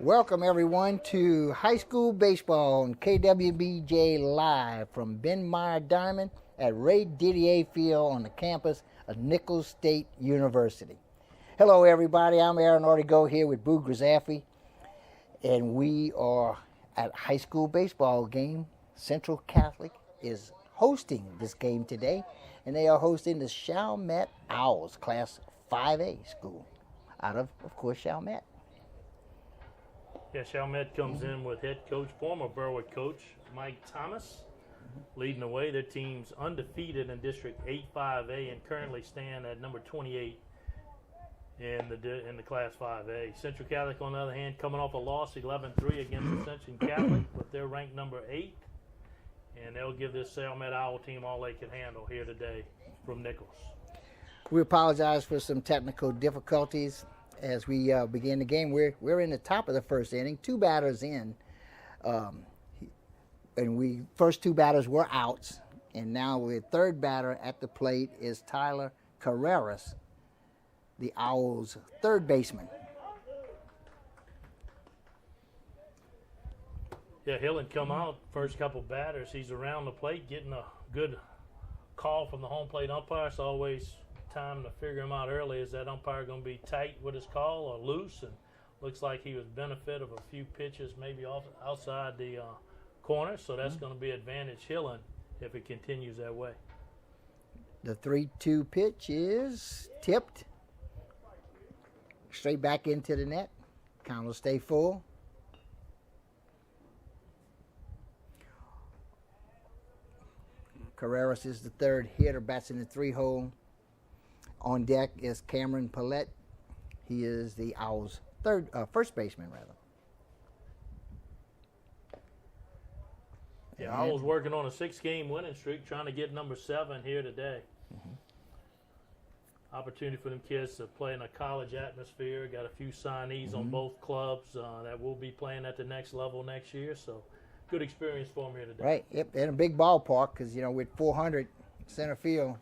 Welcome everyone to high school baseball on KWBJ Live from Ben Meyer Diamond at Ray Didier Field on the campus of Nicholls State University. Hello everybody, I'm Aaron Ortigo here with Boo Grzaffi, and we are at high school baseball game. Central Catholic is hosting this game today, and they are hosting the Chalmette Owls, Class 5A school, out of course, Chalmette. Yeah, Chalmette comes in with head coach, former Berwick coach, Mike Thomas, leading the way. Their team's undefeated in District 8-5A and currently stand at number 28 in the Class 5A. Central Catholic, on the other hand, coming off a loss 11-3 against Ascension Catholic, but they're ranked number 8, and they'll give this Chalmette Owl team all they can handle here today from Nicholls. We apologize for some technical difficulties as we begin the game. We're in the top of the first inning, 2 batters in, and first 2 batters were outs, and now the third batter at the plate is Tyler Carreras, the Owls' third baseman. Yeah, Hillen come out first couple batters. He's around the plate, getting a good call from the home plate umpire. It's always time to figure him out early. Is that umpire going to be tight with his call or loose? And looks like he was benefit of a few pitches maybe outside the corner, so that's going to be advantage Hillen if it continues that way. The 3-2 pitch is tipped straight back into the net. Count will stay full. Carreras is the third hitter, bats in the 3-hole. On deck is Cameron Paulette. He is the Owls' first baseman, rather. Yeah, Owls working on a 6-game winning streak, trying to get number 7 here today. Opportunity for them kids to play in a college atmosphere. Got a few signees on both clubs that will be playing at the next level next year. So, good experience for them here today. Right. Yep. In a big ballpark, because with 400 center field.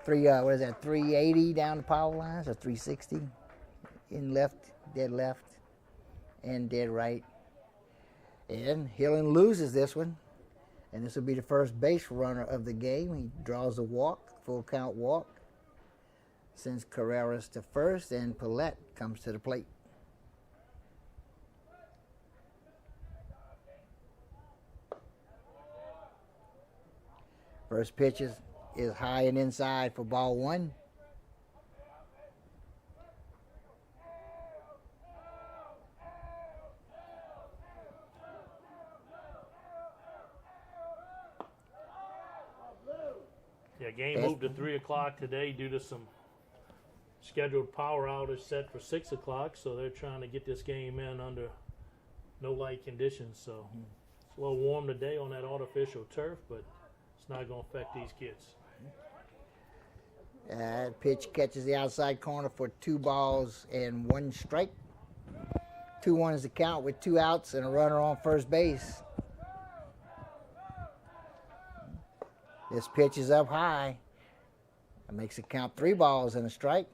380 down the power lines, or 360 in left, and dead right. And Hillen loses this one, and this will be the first base runner of the game. He draws a walk, full count walk, sends Carreras to first, and Paulette comes to the plate. First pitch is high and inside for ball 1. Yeah, game moved to 3 o'clock today due to some scheduled power outage set for 6 o'clock, so they're trying to get this game in under no light conditions. So it's a little warm today on that artificial turf, but it's not going to affect these kids. Pitch catches the outside corner for 2 balls and 1 strike. 2-1 is the count with 2 outs and a runner on first base. This pitch is up high. It makes it count 3 balls and a strike.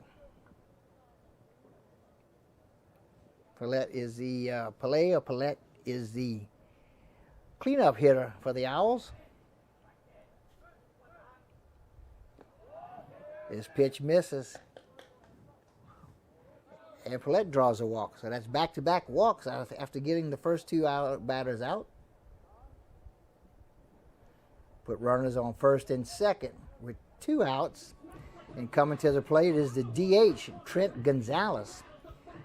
Paulette is the cleanup hitter for the Owls. This pitch misses, and Paulette draws a walk. So that's back-to-back walks after getting the first 2 batters out. Put runners on first and second with 2 outs. And coming to the plate is the DH, Trent Gonzalez.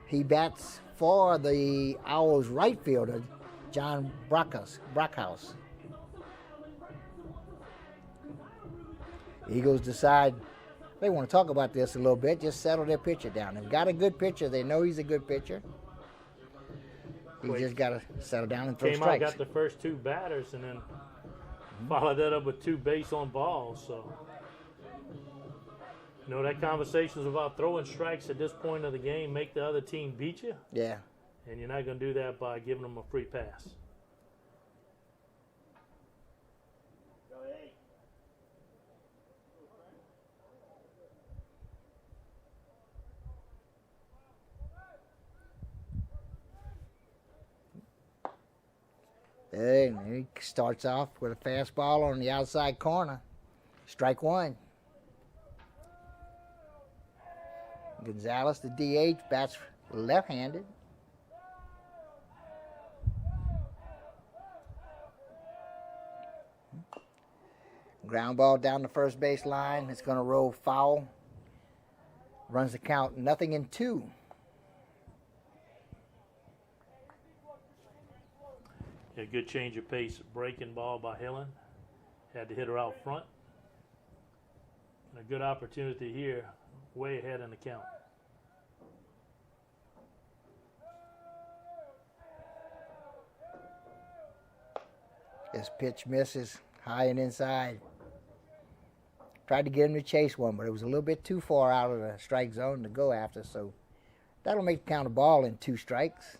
He bats for the Owls' right fielder, John Brockhouse. Eagles decide they want to talk about this a little bit, just settle their pitcher down. They've got a good pitcher. They know he's a good pitcher. He just got to settle down and throw strikes. Got the first 2 batters and then followed that up with 2 base on balls. So, that conversation is about throwing strikes at this point of the game, make the other team beat you. Yeah. And you're not going to do that by giving them a free pass. And he starts off with a fastball on the outside corner. Strike one. Gonzalez, the DH, bats left-handed. Ground ball down the first base line. It's going to roll foul. Runs the count 0-2. A good change of pace, breaking ball by Hillen. Had the hitter out front. And a good opportunity here, way ahead in the count. This pitch misses high and inside. Tried to get him to chase one, but it was a little bit too far out of the strike zone to go after, so that'll make the count a ball in 2 strikes.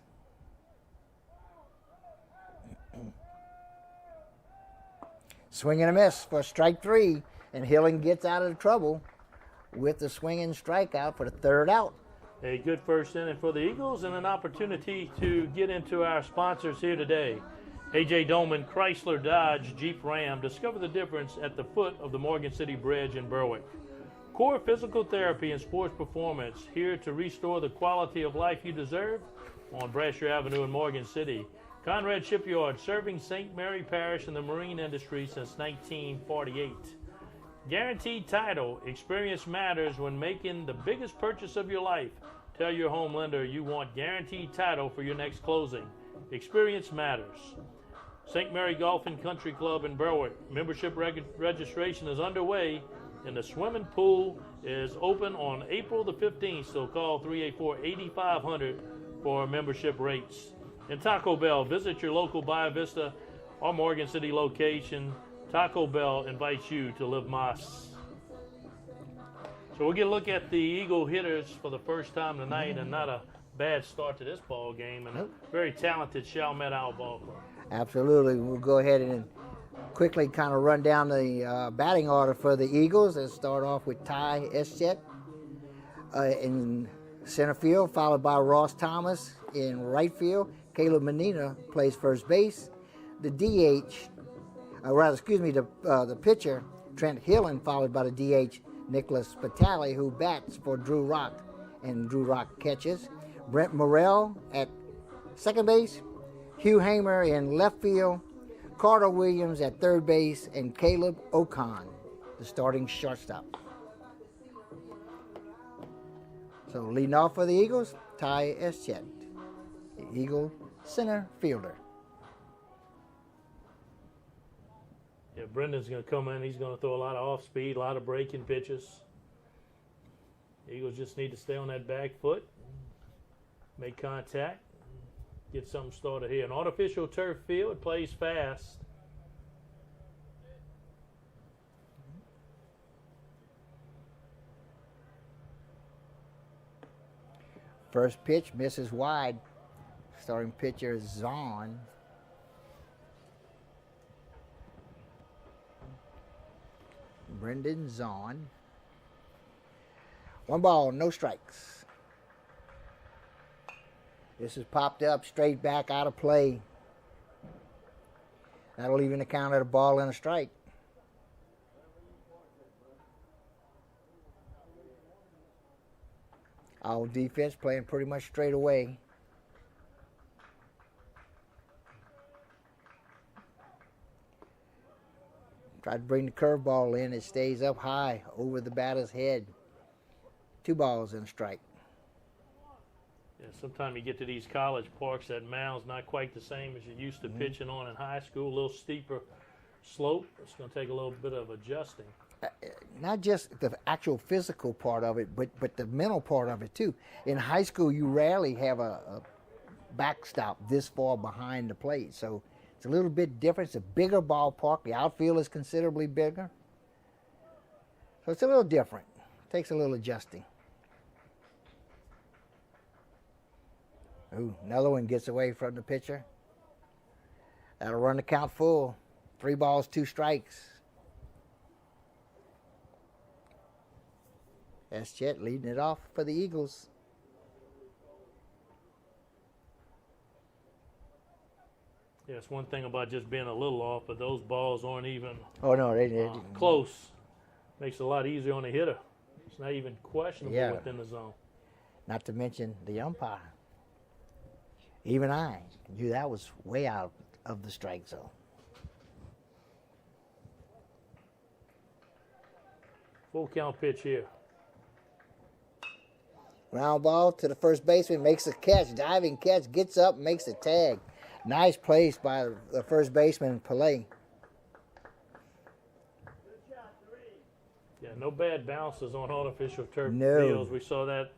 Swing and a miss for strike 3, and Hillen gets out of the trouble with the swing and strikeout for the 3rd out. A good first inning for the Eagles and an opportunity to get into our sponsors here today. A.J. Dolman, Chrysler, Dodge, Jeep, Ram. Discover the difference at the foot of the Morgan City Bridge in Berwick. Core Physical Therapy and Sports Performance, here to restore the quality of life you deserve on Brasher Avenue in Morgan City. Conrad Shipyard, serving St. Mary Parish and the marine industry since 1948. Guaranteed Title. Experience matters when making the biggest purchase of your life. Tell your home lender you want Guaranteed Title for your next closing. Experience matters. St. Mary Golf and Country Club in Berwick. Membership registration is underway, and the swimming pool is open on April the 15th, so call 384-8500 for membership rates. And Taco Bell, visit your local Bayou Vista or Morgan City location. Taco Bell invites you to live Mas. So we'll get a look at the Eagle hitters for the first time tonight, and not a bad start to this ball game, and a very talented Chalmette Owl ball club. Absolutely. We'll go ahead and quickly kind of run down the batting order for the Eagles. Let's start off with Ty Eschet in center field, followed by Ross Thomas in right field. Caleb Menina plays first base. The pitcher, Trent Hillen, followed by the DH, Nicholas Spitali, who bats for Drew Rock, and Drew Rock catches. Brent Morrell at second base. Hugh Hamer in left field, Carter Williams at third base, and Caleb Ocon, the starting shortstop. So leading off for the Eagles, Ty Eschet, the Eagle center fielder. Yeah, Brendan's going to come in. He's going to throw a lot of off speed, a lot of breaking pitches. The Eagles just need to stay on that back foot, make contact, get something started here. An artificial turf field, plays fast. First pitch misses wide. Starting pitcher is Zahn. Brendan Zahn. 1 ball, no strikes. This is popped up, straight back, out of play. That'll even account at a ball and a strike. Our defense playing pretty much straight away. Try to bring the curveball in. It stays up high over the batter's head. 2 balls and a strike. Yeah, sometimes you get to these college parks, that mound's not quite the same as you're used to pitching on in high school. A little steeper slope. It's going to take a little bit of adjusting. Not just the actual physical part of it, but the mental part of it too. In high school, you rarely have a backstop this far behind the plate, so it's a little bit different. It's a bigger ballpark. The outfield is considerably bigger, so it's a little different. Takes a little adjusting. Ooh, another one gets away from the pitcher. That'll run the count full. 3 balls, 2 strikes. Eschet leading it off for the Eagles. Yeah, it's one thing about just being a little off, but those balls aren't even Oh no, they close. Makes it a lot easier on the hitter. It's not even questionable Yeah. within the zone. Not to mention the umpire. Even I knew that was way out of the strike zone. Full count pitch here. Ground ball to the first baseman, makes a catch, diving catch, gets up, makes a tag. Nice place by the first baseman, Pele. Yeah, no bad bounces on artificial turf No. fields. We saw that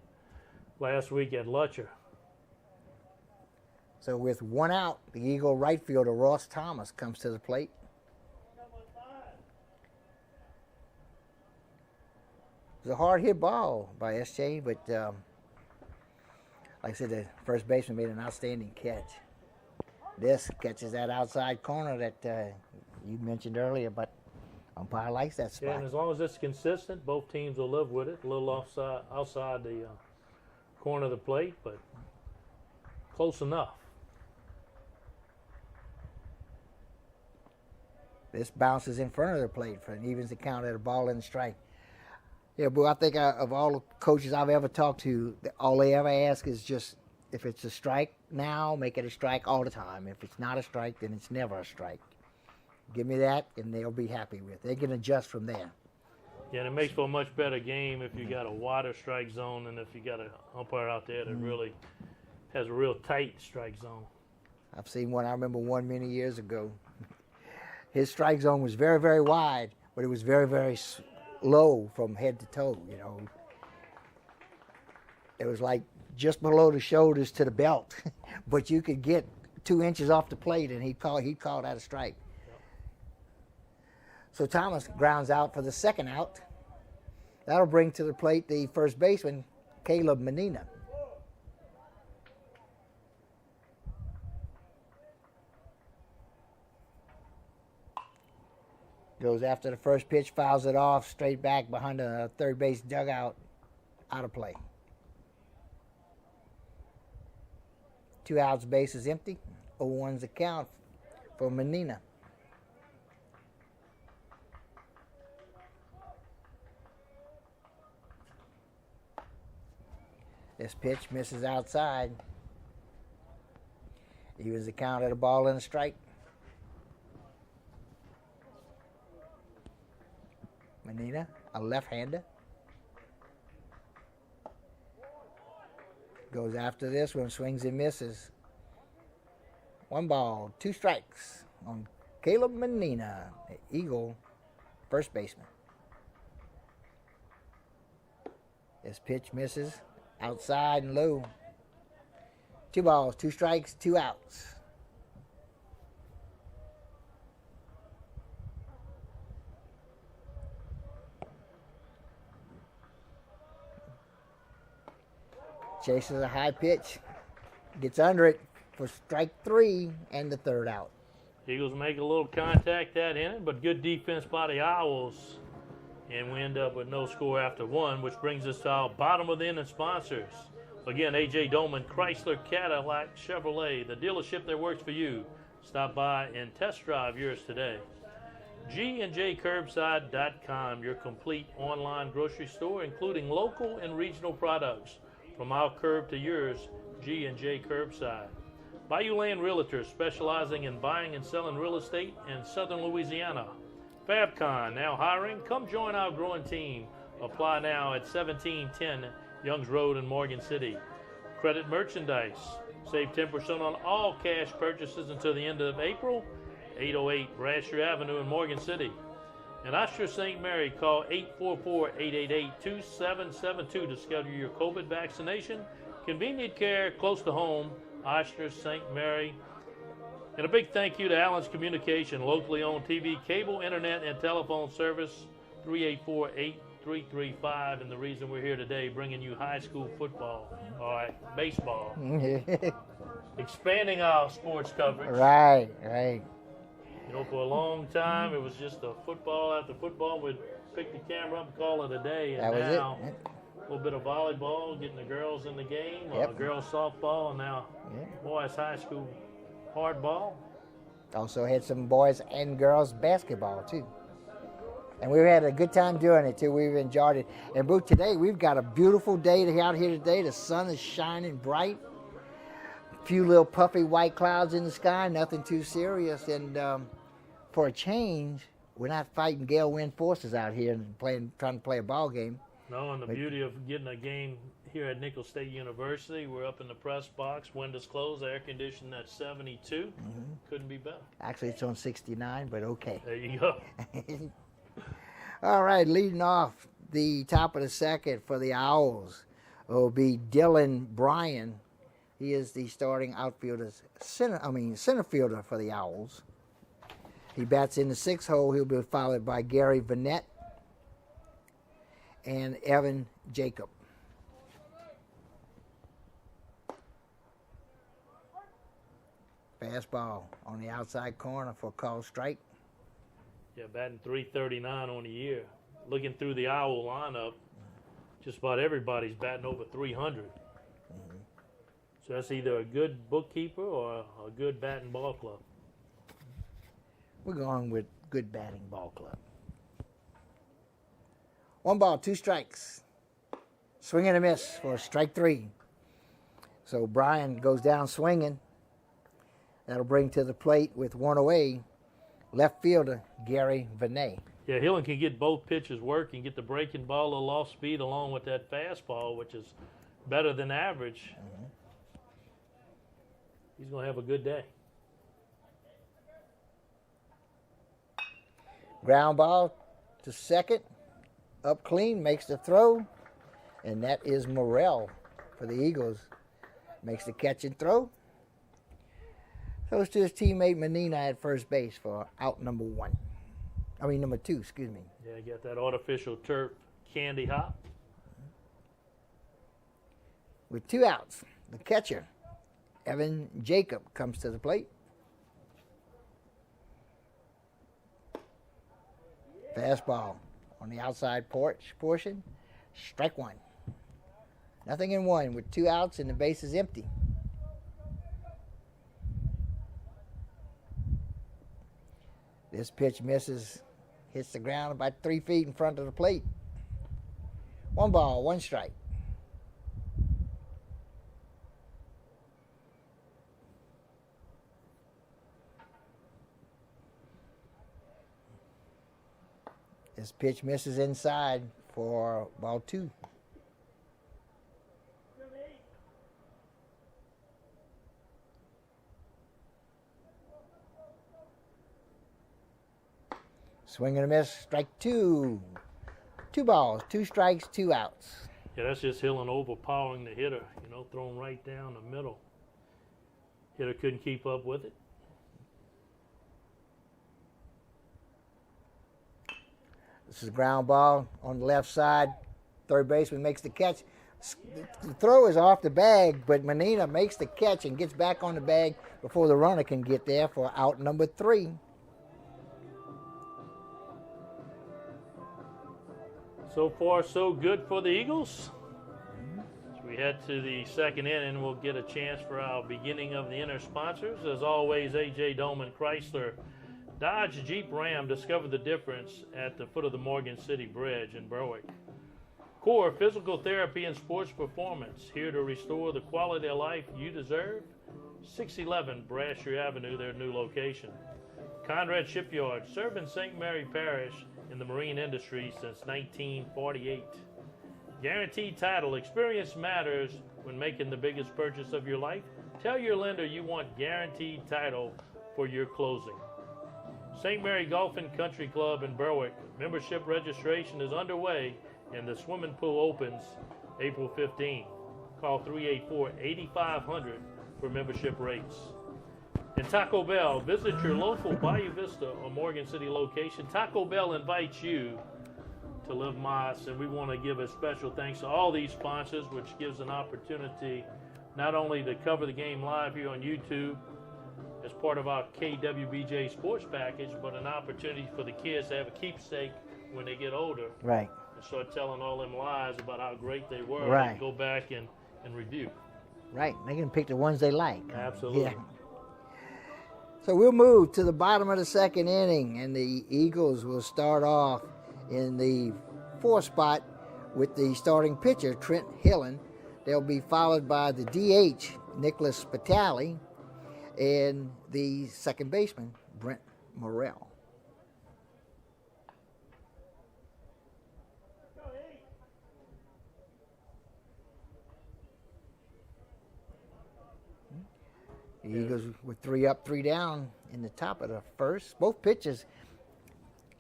last week at Lutcher. So with one out, the Eagle right fielder, Ross Thomas, comes to the plate. It was a hard hit ball by SJ, but like I said, the first baseman made an outstanding catch. This catches that outside corner that you mentioned earlier, but umpire likes that spot. Yeah, and as long as it's consistent, both teams will live with it. A little outside the corner of the plate, but close enough. This bounces in front of the plate for an evens the count at a ball and a strike. Yeah, but I think of all the coaches I've ever talked to, all they ever ask is just, if it's a strike now, make it a strike all the time. If it's not a strike, then it's never a strike. Give me that, and they'll be happy with it. They can adjust from there. Yeah, and it makes for a much better game if you got a wider strike zone than if you got an umpire out there that really has a real tight strike zone. I've seen one, I remember one many years ago. His strike zone was very, very wide, but it was very, very low from head to toe, you know. It was like just below the shoulders to the belt, but you could get 2 inches off the plate and he'd call that a strike. Yep. So Thomas grounds out for the second out. That'll bring to the plate the first baseman, Caleb Menina. Goes after the first pitch, fouls it off, straight back behind the third base dugout, out of play. 2 outs, base is empty. 0-1's the count for Menina. This pitch misses outside. Evens the count at a ball and a strike. Menina, a left-hander. Goes after this one, swings and misses. 1 ball, 2 strikes on Caleb Menina, the Eagle first baseman. This pitch misses outside and low. 2 balls, 2 strikes, 2 outs. Chases a high pitch, gets under it for strike 3 and the 3rd out. Eagles make a little contact that inning, but good defense by the Owls. And we end up with no score after 1, which brings us to our bottom of the inning sponsors. Again, A.J. Dolman, Chrysler, Cadillac, Chevrolet, the dealership that works for you. Stop by and test drive yours today. G&JCurbside.com, your complete online grocery store, including local and regional products. From our curb to yours, G&J Curbside. Bayou Land Realtors, specializing in buying and selling real estate in southern Louisiana. Fabcon, now hiring. Come join our growing team. Apply now at 1710 Youngs Road in Morgan City. Credit Merchandise. Save 10% on all cash purchases until the end of April. 808 Brasher Avenue in Morgan City. And Oster St. Mary, call 844-888-2772 to schedule your COVID vaccination. Convenient care close to home, Oster St. Mary. And a big thank you to Allen's Communication, locally owned TV, cable, internet, and telephone service, 384-8335. And the reason we're here today, bringing you high school football, all right, baseball, expanding our sports coverage. Right. You know, for a long time, it was just a football after football. We'd pick the camera up and call it a day. And That was now, it. a little bit of volleyball, getting the girls in the game, Yep. girls softball, and now boys high school hardball. Also had some boys and girls basketball too. And we've had a good time doing it too. We've enjoyed it. And Boo, today we've got a beautiful day out here today. The sun is shining bright. A few little puffy white clouds in the sky, nothing too serious. And for a change, we're not fighting gale wind forces out here and trying to play a ball game. No, and the beauty of getting a game here at Nicholls State University, we're up in the press box, windows closed, air conditioned at 72. Mm-hmm. Couldn't be better. Actually, it's on 69, but okay. There you go. All right, leading off the top of the second for the Owls will be Dylan Bryan. He is the starting center fielder for the Owls. He bats in the sixth hole. He'll be followed by Gary Vanette and Evan Jacob. Fastball on the outside corner for a called strike. Yeah, batting .339 on the year. Looking through the Owl lineup, just about everybody's batting over 300. Mm-hmm. So that's either a good bookkeeper or a good batting ball club. We're going with good batting ball club. 1 ball, 2 strikes. Swing and a miss for strike 3. So Bryan goes down swinging. That'll bring to the plate with 1 away, left fielder Gary Vanette. Yeah, Hillen can get both pitches working, get the breaking ball, a little off speed along with that fastball, which is better than average. Mm-hmm. He's going to have a good day. Ground ball to second, up clean, makes the throw, and that is Morrell for the Eagles. Makes the catch and throw. Throws to his teammate Menina at first base for out number 2, excuse me. Yeah, you got that artificial turf candy hop. With 2 outs, the catcher, Evan Jacob, comes to the plate. Fastball on the outside portion, strike 1. Nothing in 1 with 2 outs and the base is empty. This pitch misses, hits the ground about 3 feet in front of the plate. 1 ball, 1 strike. This pitch misses inside for ball 2. Swing and a miss, strike 2. 2 balls, 2 strikes, 2 outs. Yeah, that's just Hillen overpowering the hitter, throwing right down the middle. Hitter couldn't keep up with it. This is a ground ball on the left side. Third baseman makes the catch. The throw is off the bag, but Menina makes the catch and gets back on the bag before the runner can get there for out number 3. So far, so good for the Eagles. As we head to the second inning, we'll get a chance for our beginning of the inner sponsors. As always, A.J. Dolman Chrysler Dodge Jeep Ram discovered the difference at the foot of the Morgan City Bridge in Berwick. Core Physical Therapy and Sports Performance, here to restore the quality of life you deserve. 611 Brasher Avenue, their new location. Conrad Shipyard, serving St. Mary Parish in the marine industry since 1948. Guaranteed Title, experience matters when making the biggest purchase of your life. Tell your lender you want Guaranteed Title for your closing. St. Mary Golf and Country Club in Berwick, membership registration is underway and the swimming pool opens April 15. Call 384-8500 for membership rates. And Taco Bell, visit your local Bayou Vista or Morgan City location. Taco Bell invites you to live Mas, and we want to give a special thanks to all these sponsors, which gives an opportunity not only to cover the game live here on YouTube as part of our KWBJ sports package, but an opportunity for the kids to have a keepsake when they get older. Right. And start telling all them lies about how great they were. Right. And go back and review. Right. They can pick the ones they like. Absolutely. Yeah. So we'll move to the bottom of the second inning, and the Eagles will start off in the fourth spot with the starting pitcher, Trent Hillen. They'll be followed by the DH, Nicholls State, and the second baseman, Brent Morrell. The Eagles with 3 up, 3 down in the top of the first. Both pitches.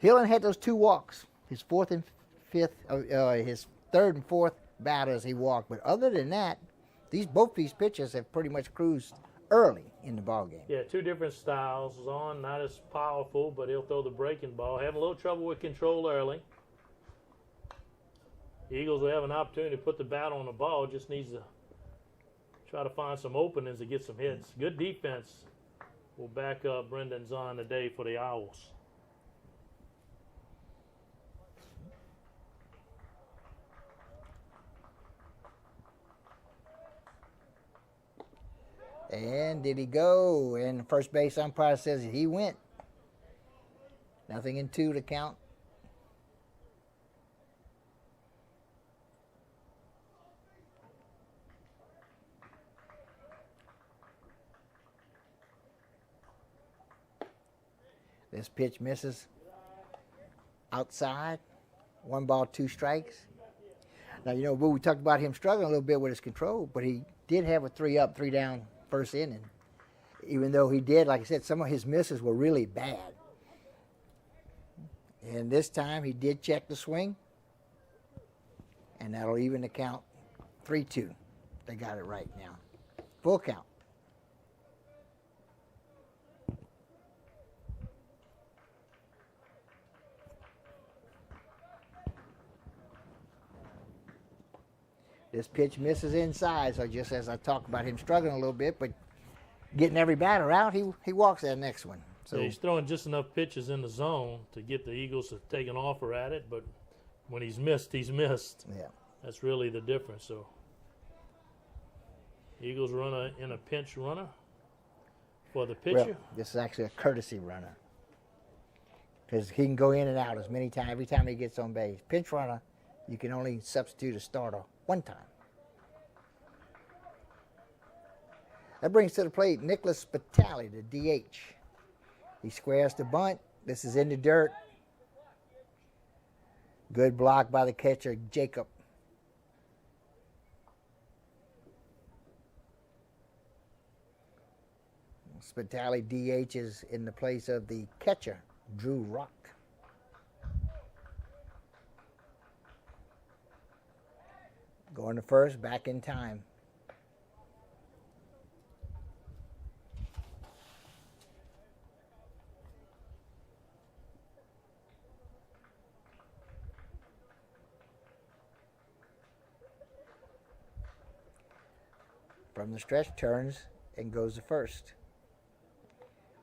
Hillen had those 2 walks. His third and fourth batters he walked. But other than that, both these pitchers have pretty much cruised early in the ballgame. Yeah, 2 different styles. Zahn not as powerful, but he'll throw the breaking ball. Having a little trouble with control early. The Eagles will have an opportunity to put the bat on the ball. Just needs to try to find some openings to get some hits. Good defense will back up Brendan Zahn today for the Owls. And did he go? And the first base umpire says he went. Nothing in 2 to count. This pitch misses outside. 1 ball, 2 strikes. Now, we talked about him struggling a little bit with his control, but he did have a 3 up, 3 down first inning. Even though he did, like I said, some of his misses were really bad. And this time he did check the swing, and that'll even the count 3-2. They got it right now. Full count. This pitch misses inside, so just as I talked about him struggling a little bit, but getting every batter out, he walks that next one. So yeah, he's throwing just enough pitches in the zone to get the Eagles to take an offer at it, but when he's missed, he's missed. Yeah. That's really the difference. So Eagles run in a pinch runner for the pitcher. Well, this is actually a courtesy runner because he can go in and out as many times, every time he gets on base. Pinch runner, you can only substitute a starter 1 time. That brings to the plate Nicholls State, the DH. He squares the bunt. This is in the dirt. Good block by the catcher, Jacob. Spitali DH is in the place of the catcher, Drew Rock. Going to first, back in time. From the stretch, turns and goes to first.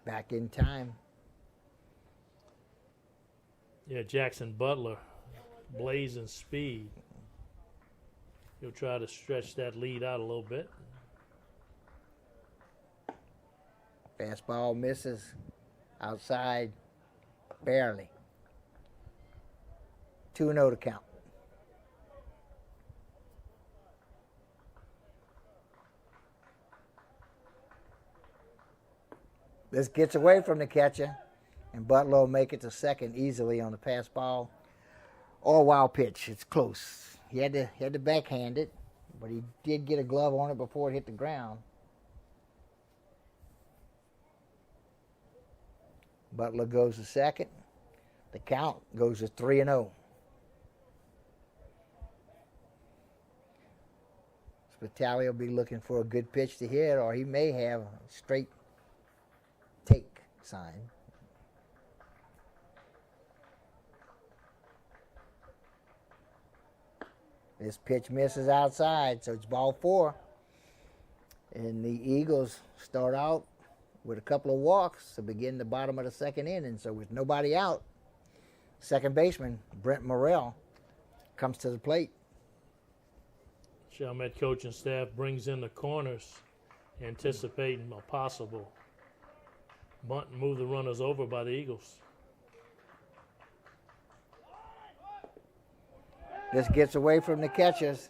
Back in time. Yeah, Jackson Butler, blazing speed. He'll try to stretch that lead out a little bit. Fastball misses outside barely. 2-0 to count. This gets away from the catcher, and Butler will make it to second easily on the pass ball. Or wild pitch. It's close. He had to backhand it, but he did get a glove on it before it hit the ground. Butler goes to second. The count goes to 3-0. Spitali will be looking for a good pitch to hit, or he may have a straight take sign. This pitch misses outside, so it's ball 4. And the Eagles start out with a couple of walks to begin the bottom of the second inning. So with nobody out, second baseman Brent Morrell comes to the plate. Chalmette coaching staff brings in the corners, anticipating a possible bunt and move the runners over by the Eagles. This gets away from the catchers,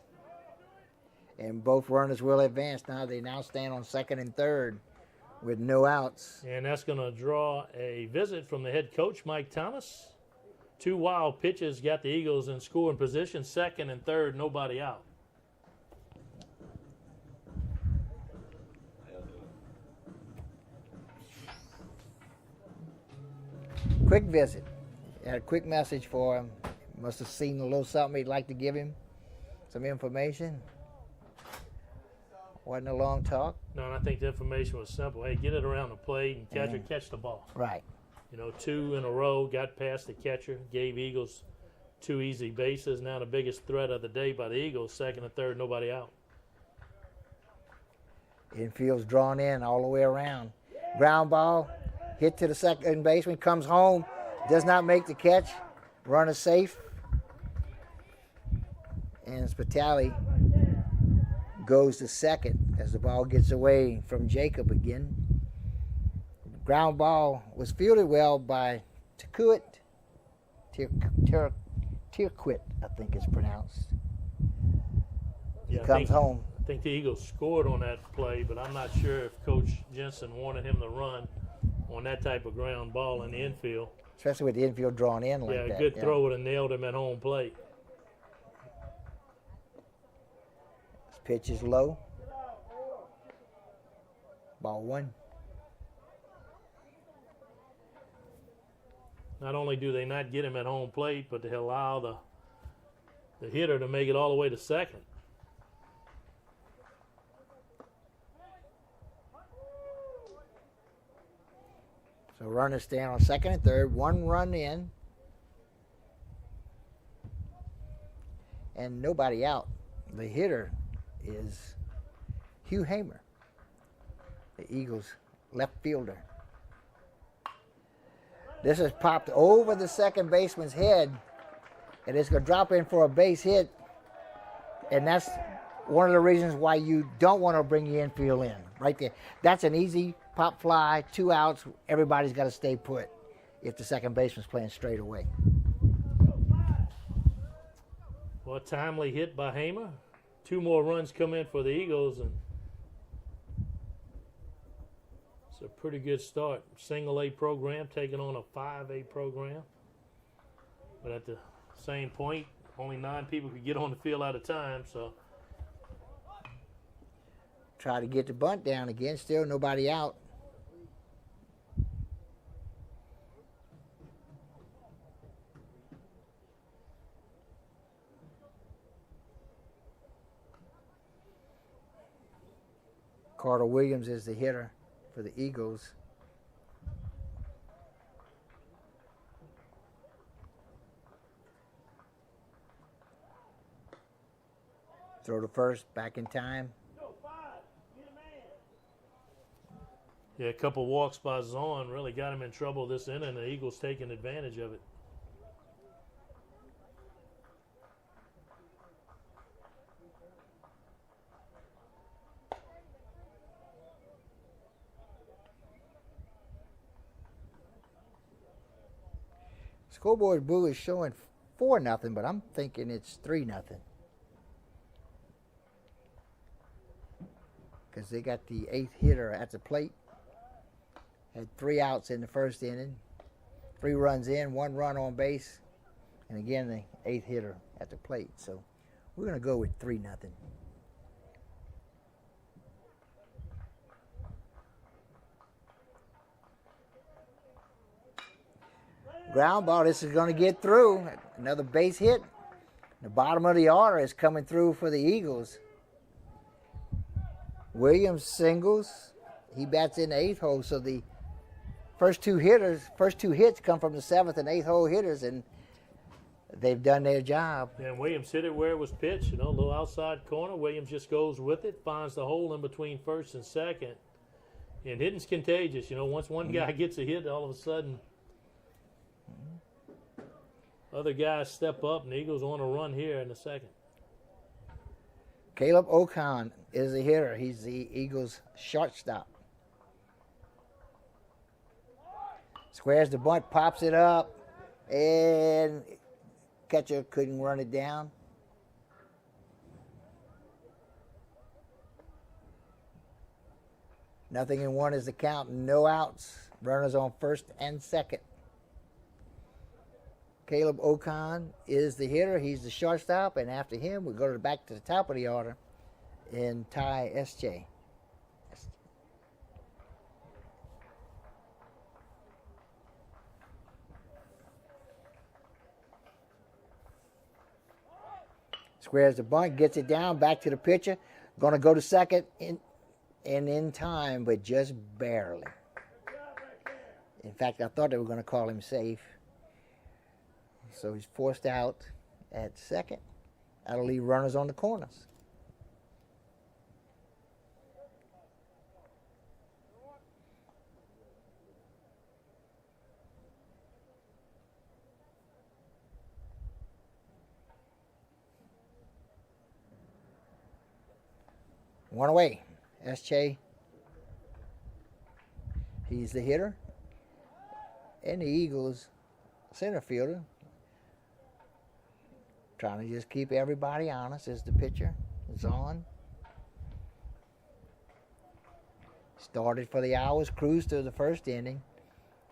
and both runners will advance. They now stand on second and third with no outs. And that's going to draw a visit from the head coach, Mike Thomas. 2 wild pitches got the Eagles in scoring position, second and third, nobody out. Quick visit. Had a quick message for him. Must have seen a little something he'd like to give him. Some information. Wasn't a long talk. No, and I think the information was simple. Hey, get it around the plate and catch the ball. Right. 2 in a row, got past the catcher, gave Eagles 2 easy bases. Now the biggest threat of the day by the Eagles, second and third, nobody out. Infield's drawn in all the way around. Ground ball, hit to the second baseman, comes home, does not make the catch. Runner safe. And Spitali goes to second as the ball gets away from Jacob again. Ground ball was fielded well by Tirquit, I think it's pronounced. He comes home. I think the Eagles scored on that play, but I'm not sure if Coach Jensen wanted him to run on that type of ground ball in the infield. Especially with the infield drawn in like that. Yeah, a good throw would have nailed him at home plate. This pitch is low. Ball 1. Not only do they not get him at home plate, but they allow the hitter to make it all the way to second. So runners stand on second and third, 1 run in, and nobody out. The hitter is Hugh Hamer, the Eagles left fielder. This is popped over the second baseman's head, and it's going to drop in for a base hit, and that's one of the reasons why you don't want to bring the infield in, right there. That's an easy pop fly, 2 outs. Everybody's got to stay put if the second baseman's playing straight away. Well, timely hit by Hamer. 2 more runs come in for the Eagles, and it's a pretty good start. Single A program taking on a 5A program. But at the same point, only 9 people could get on the field at a time, so. Try to get the bunt down again. Still nobody out. Carter Williams is the hitter for the Eagles. Throw to first, back in time. Yeah, a couple walks by Zahn really got him in trouble this inning. The Eagles taking advantage of it. Scoreboard Boo is showing 4-0, but I'm thinking it's 3-0. Because they got the 8th hitter at the plate. Had 3 outs in the first inning. 3 runs in, 1 run on base. And again, the 8th hitter at the plate. So we're going to go with 3-0. Ground ball, this is going to get through. Another base hit. The bottom of the order is coming through for the Eagles. Williams singles. He bats in the 8th hole, so the first two hits come from the 7th and 8th hole hitters, and they've done their job. And Williams hit it where it was pitched, a little outside corner. Williams just goes with it, finds the hole in between first and second. And hitting's contagious. Once one guy gets a hit, all of a sudden other guys step up, and the Eagles on a run here in the second. Caleb Ocon is the hitter. He's the Eagles' shortstop. Squares the bunt, pops it up, and catcher couldn't run it down. Nothing in one is the count, no outs. Runners on first and second. Caleb Ocon is the hitter. He's the shortstop, and after him, we go back to the top of the order in Ty S.J. Squares the bunt, gets it down, back to the pitcher. Going to go to second in time, but just barely. In fact, I thought they were going to call him safe. So he's forced out at second. That'll leave runners on the corners. One away. S.J. He's the hitter. And the Eagles center fielder. Trying to just keep everybody honest is the pitcher. Zahn. Started for the Owls, cruised to the first inning.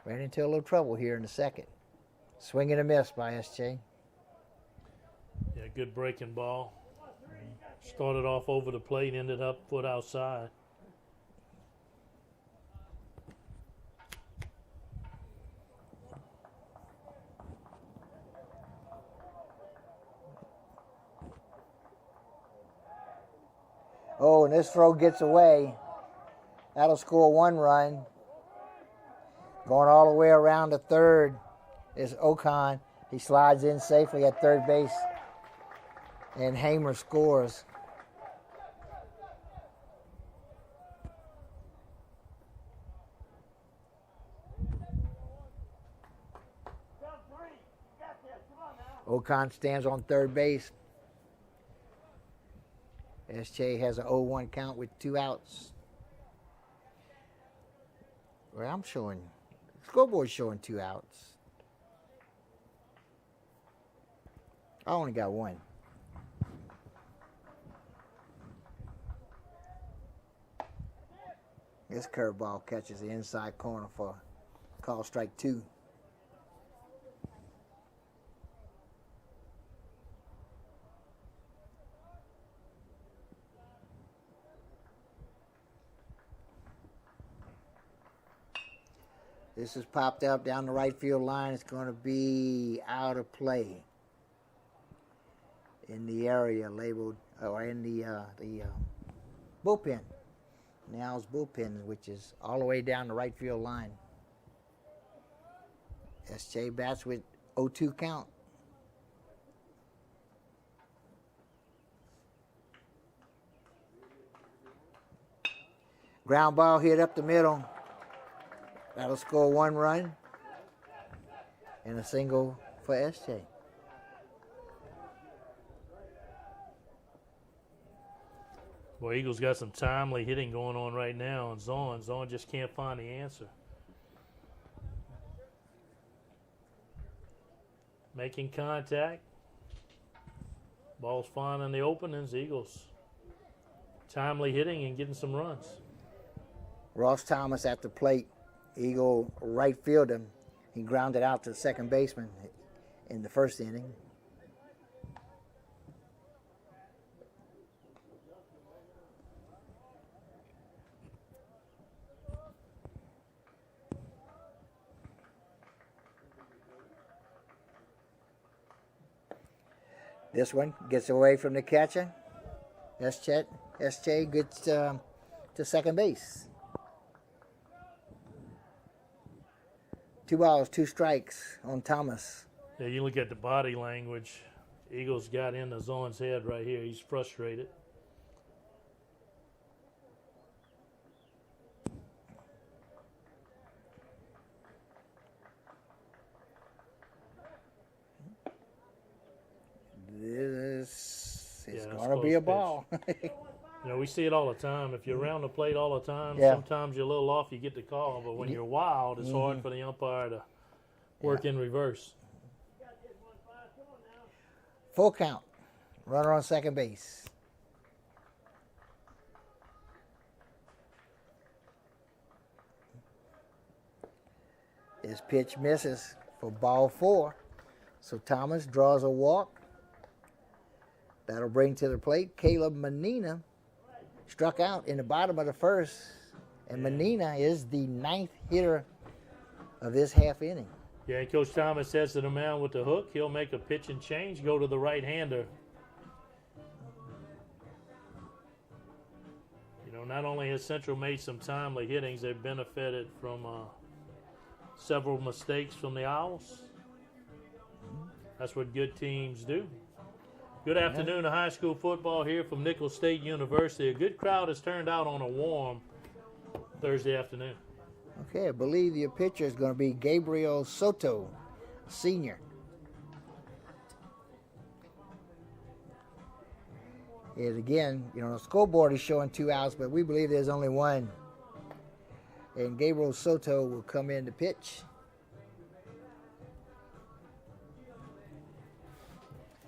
Ran into a little trouble here in the second. Swing and a miss by S.J. Yeah, good breaking ball. Started off over the plate, ended up foot outside. Oh, and this throw gets away. That'll score one run. Going all the way around to third is Ocon. He slides in safely at third base. And Hamer scores. Ocon stands on third base. S.J. has an 0-1 count with 2 outs. Well, I'm showing, scoreboard's showing 2 outs. I only got 1. This curveball catches the inside corner for call strike 2. This is popped up down the right field line. It's going to be out of play in the area labeled, or in the bullpen. Now's bullpen, which is all the way down the right field line. S.J. bats with 0-2 count. Ground ball hit up the middle. That'll score 1 run and a single for S.J. Boy, Eagles got some timely hitting going on right now, and Zahn just can't find the answer. Making contact. Ball's fine in the openings. Eagles timely hitting and getting some runs. Ross Thomas at the plate. Eagle right fielder. He grounded out to the second baseman in the first inning. This one gets away from the catcher. S.J. gets to second base. 2 balls, 2 strikes on Thomas. Yeah, you look at the body language. Eagles got into Zahn's head right here. He's frustrated. This is Yeah, going to be a pitch. ball. You know, we see it all the time. If you're around the plate all the time, Yeah. sometimes you're a little off, you get the call. But when you're wild, it's hard for the umpire to work in reverse. Full count. Runner on second base. His pitch misses for ball 4. So Thomas draws a walk. That'll bring to the plate Caleb Menina. Struck out in the bottom of the first. And Menina is the 9th hitter of this half inning. Yeah, and Coach Thomas says to the mound with the hook, he'll make a pitch and change, go to the right-hander. You know, not only has Central made some timely hittings, they've benefited from several mistakes from the Owls. That's what good teams do. Good afternoon to high school football here from Nicholls State University. A good crowd has turned out on a warm Thursday afternoon. Okay, I believe your pitcher is going to be Gabriel Soto, senior. And again, you know, the scoreboard is showing 2 outs, but we believe there's only 1. And Gabriel Soto will come in to pitch.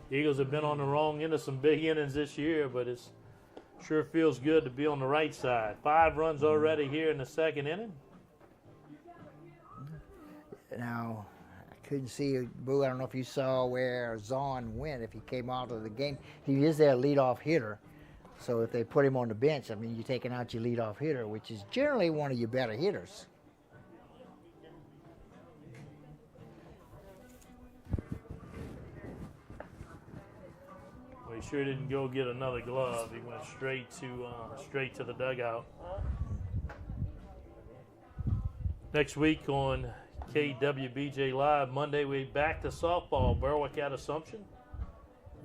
Eagles have been on the wrong end of some big innings this year, but it sure feels good to be on the right side. 5 runs already here in the second inning. Now, I couldn't see, Boo, I don't know if you saw where Zahn went, if he came out of the game. He is their leadoff hitter. So if they put him on the bench, I mean, you're taking out your leadoff hitter, which is generally one of your better hitters. Well, he sure didn't go get another glove. He went straight to the dugout. Next week on KWBJ Live, Monday, we back to softball. Berwick at Assumption.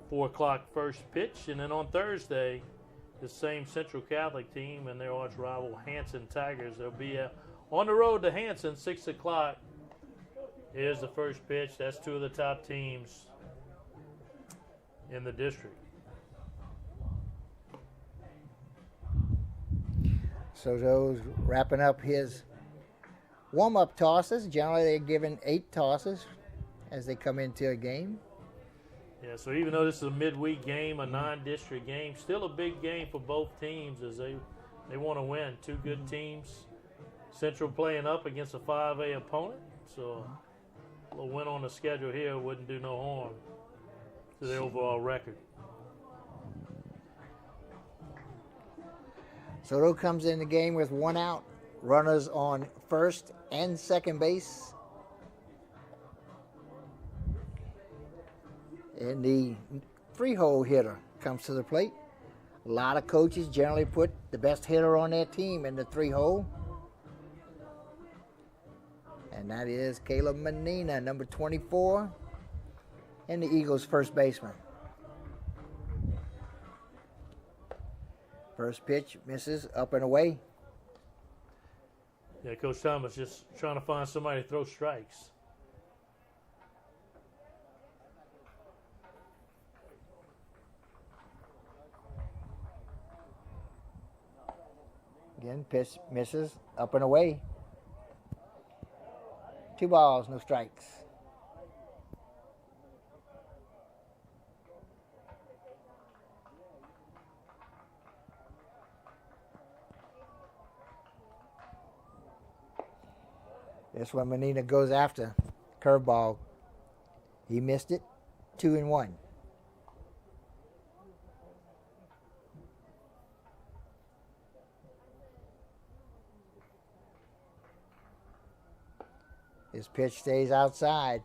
4 o'clock first pitch. And then on Thursday, the same Central Catholic team and their arch rival Hanson Tigers. They'll be on the road to Hanson, 6 o'clock. Here's the first pitch. That's 2 of the top teams in the district. Soto's wrapping up his warm-up tosses. Generally, they're given 8 tosses as they come into a game. Yeah, so even though this is a midweek game, a non-district game, still a big game for both teams as they want to win. 2 good teams. Central playing up against a 5A opponent, so a little win on the schedule here wouldn't do no harm to the overall record. Soto comes in the game with 1 out. Runners on first and second base. And the 3-hole hitter comes to the plate. A lot of coaches generally put the best hitter on their team in the 3-hole. And that is Caleb Menina, number 24, and the Eagles' first baseman. First pitch misses, up and away. Yeah, Coach Thomas just trying to find somebody to throw strikes. Again, pitch misses, up and away. 2 balls, no strikes. This one Menina goes after. Curveball. He missed it. 2-1. His pitch stays outside.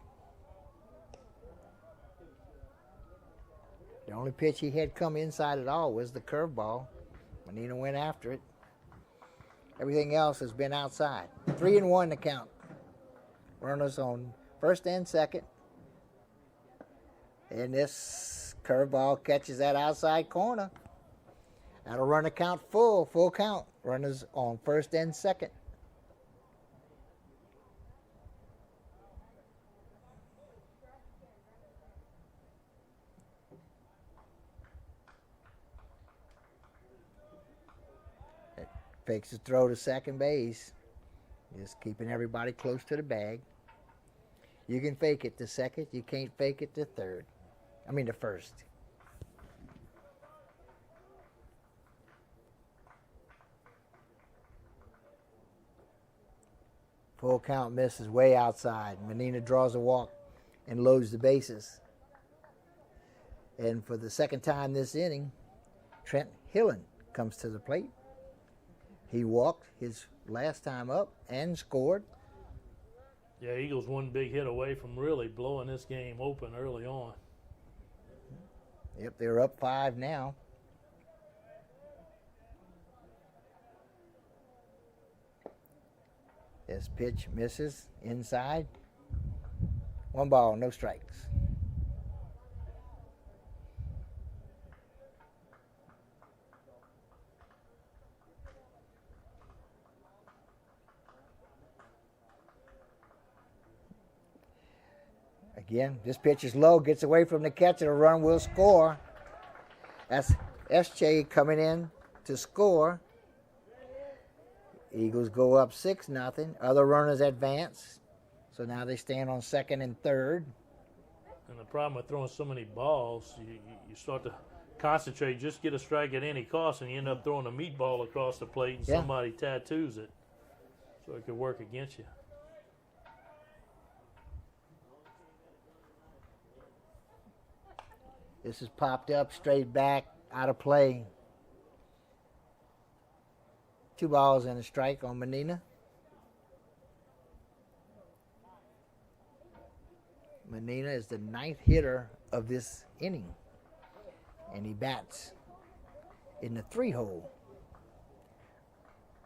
The only pitch he had come inside at all was the curveball. Menina went after it. Everything else has been outside. 3-1 to count. Runners on first and second. And this curveball catches that outside corner. That'll run the count full count. Runners on first and second. Fakes the throw to second base. Just keeping everybody close to the bag. You can fake it to second. You can't fake it to third. I mean to first. Full count misses way outside. Menina draws a walk and loads the bases. And for the second time this inning, Trent Hillen comes to the plate. He walked his last time up and scored. Yeah, Eagles one big hit away from really blowing this game open early on. Yep, they're up 5 now. This pitch misses inside. 1 ball, no strikes. Again, this pitch is low, gets away from the catcher, a run will score. That's SJ coming in to score. Eagles go up 6-0. Other runners advance. So now they stand on second and third. And the problem with throwing so many balls, you start to concentrate, just get a strike at any cost, and you end up throwing a meatball across the plate and somebody tattoos it. So it could work against you. This is popped up, straight back, out of play. 2 balls and a strike on Menina. Menina is the 9th hitter of this inning. And he bats in the 3-hole.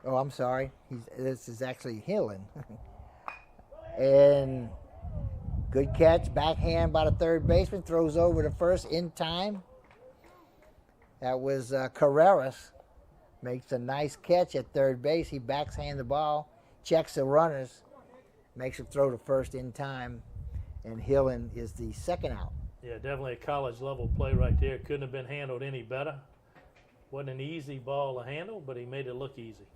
Oh, I'm sorry. This is actually Hillen. And good catch, backhand by the third baseman, throws over to first in time. That was Carreras. Makes a nice catch at third base. He backhand the ball, checks the runners, makes a throw to first in time, and Hillen is the second out. Yeah, definitely a college-level play right there. Couldn't have been handled any better. Wasn't an easy ball to handle, but he made it look easy.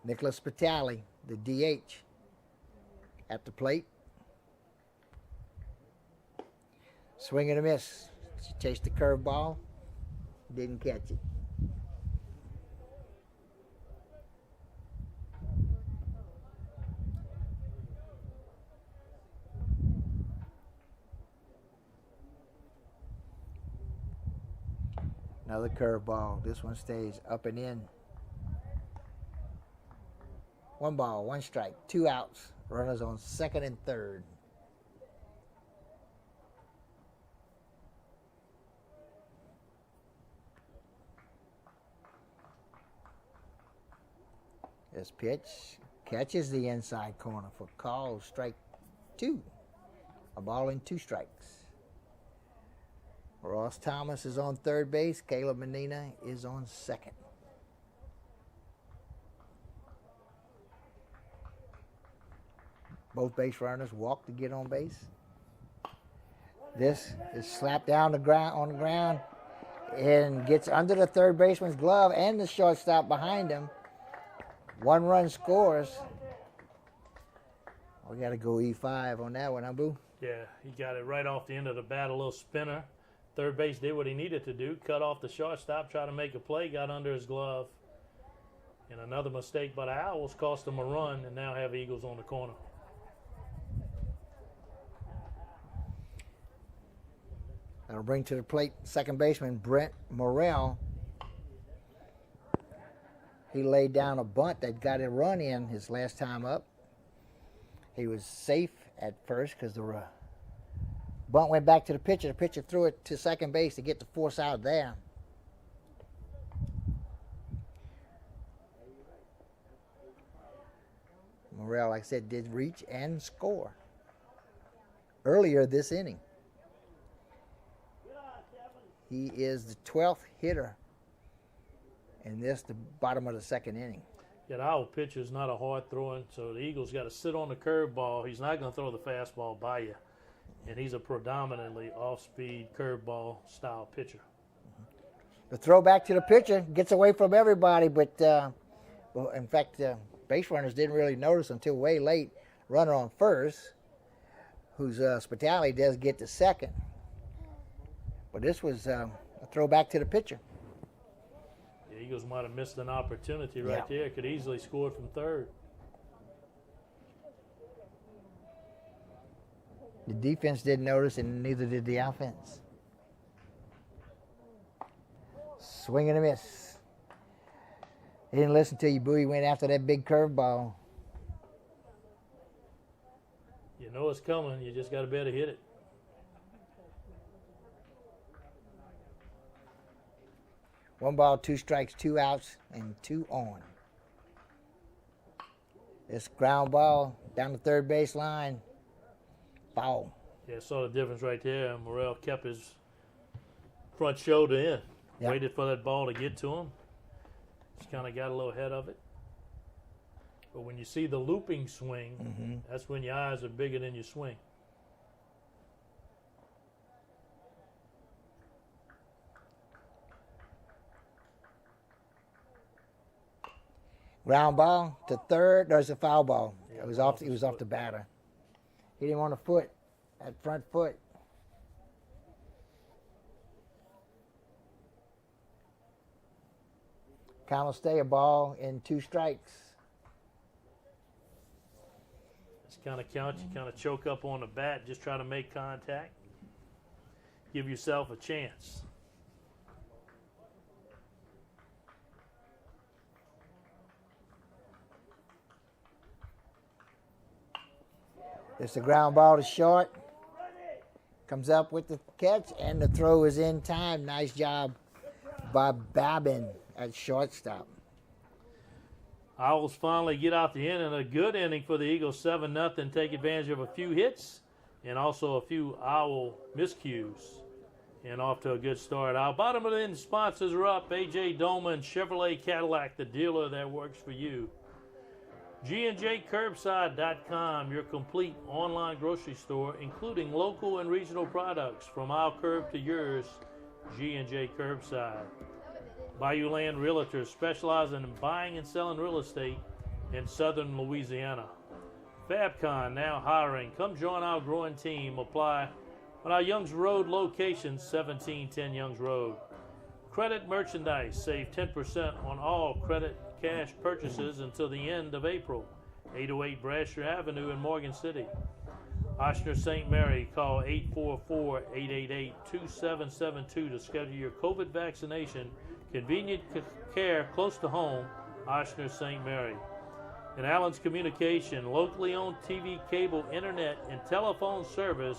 Nicholas Spitali, the DH, at the plate. Swing and a miss. She chased the curveball, didn't catch it. Another curveball. This one stays up and in. 1 ball, 1 strike, 2 outs. Runners on second and third. This pitch catches the inside corner for call, strike 2. A ball and 2 strikes. Ross Thomas is on third base. Caleb Menina is on second. Both base runners walk to get on base. This is slapped down on the ground and gets under the third baseman's glove and the shortstop behind him. 1 run scores. We got to go E5 on that one, huh, Boo? Yeah, he got it right off the end of the bat, a little spinner. Third base did what he needed to do, cut off the shortstop, tried to make a play, got under his glove. And another mistake by the Owls cost them a run, and now have Eagles on the corner. That'll bring to the plate second baseman Brent Morrell. He laid down a bunt that got a run in his last time up. He was safe at first because the bunt went back to the pitcher. The pitcher threw it to second base to get the force out there. Morrell, like I said, did reach and score earlier this inning. He is the 12th hitter in the bottom of the second inning. Yeah, the Owl pitcher is not a hard throwing, so the Eagles got to sit on the curveball. He's not going to throw the fastball by you. And he's a predominantly off-speed curveball style pitcher. The throw back to the pitcher gets away from everybody, but well, in fact, base runners didn't really notice until way late. Runner on first, whose Spitali does get to second. But this was a throw back to the pitcher. The Eagles might have missed an opportunity right there. Could easily score from third. The defense didn't notice, and neither did the offense. Swing and a miss. He didn't listen to you, Boo. He went after that big curveball. You know it's coming. You just got to better hit it. One ball, two strikes, two outs, and two on. This ground ball down the third base line. Foul. Yeah, saw the difference right there. Morrell kept his front shoulder in. Yep. Waited for that ball to get to him. Just kind of got a little ahead of it. But when you see the looping swing, that's when your eyes are bigger than your swing. Ground ball to third. There's a foul ball. Yeah, It was off the batter. He didn't want a foot, that front foot. Count will stay a ball in two strikes. Just kind of count. You kind of choke up on the bat. Just try to make contact. Give yourself a chance. It's the ground ball to short. Comes up with the catch, and the throw is in time. Nice job by Babin at shortstop. Owls finally get out the inning. A good inning for the Eagles, 7-0. Take advantage of a few hits and also a few Owl miscues. And off to a good start. Our bottom of the inning sponsors are up. A.J. Dolman, Chevrolet Cadillac, the dealer that works for you. GandJCurbside.com, your complete online grocery store, including local and regional products from our curb to yours. G&J Curbside. Bayou Land Realtors, specializing in buying and selling real estate in southern Louisiana. Fabcon, now hiring. Come join our growing team. Apply on our Youngs Road location, 1710 Youngs Road. Credit Merchandise, save 10% on all credit cash purchases until the end of April. 808 Brasher Avenue in Morgan City. Ochsner St. Mary, call 844-888-2772 to schedule your COVID vaccination. Convenient care close to home. Ochsner St. Mary. And Allen's Communication, locally owned TV, cable, internet, and telephone service.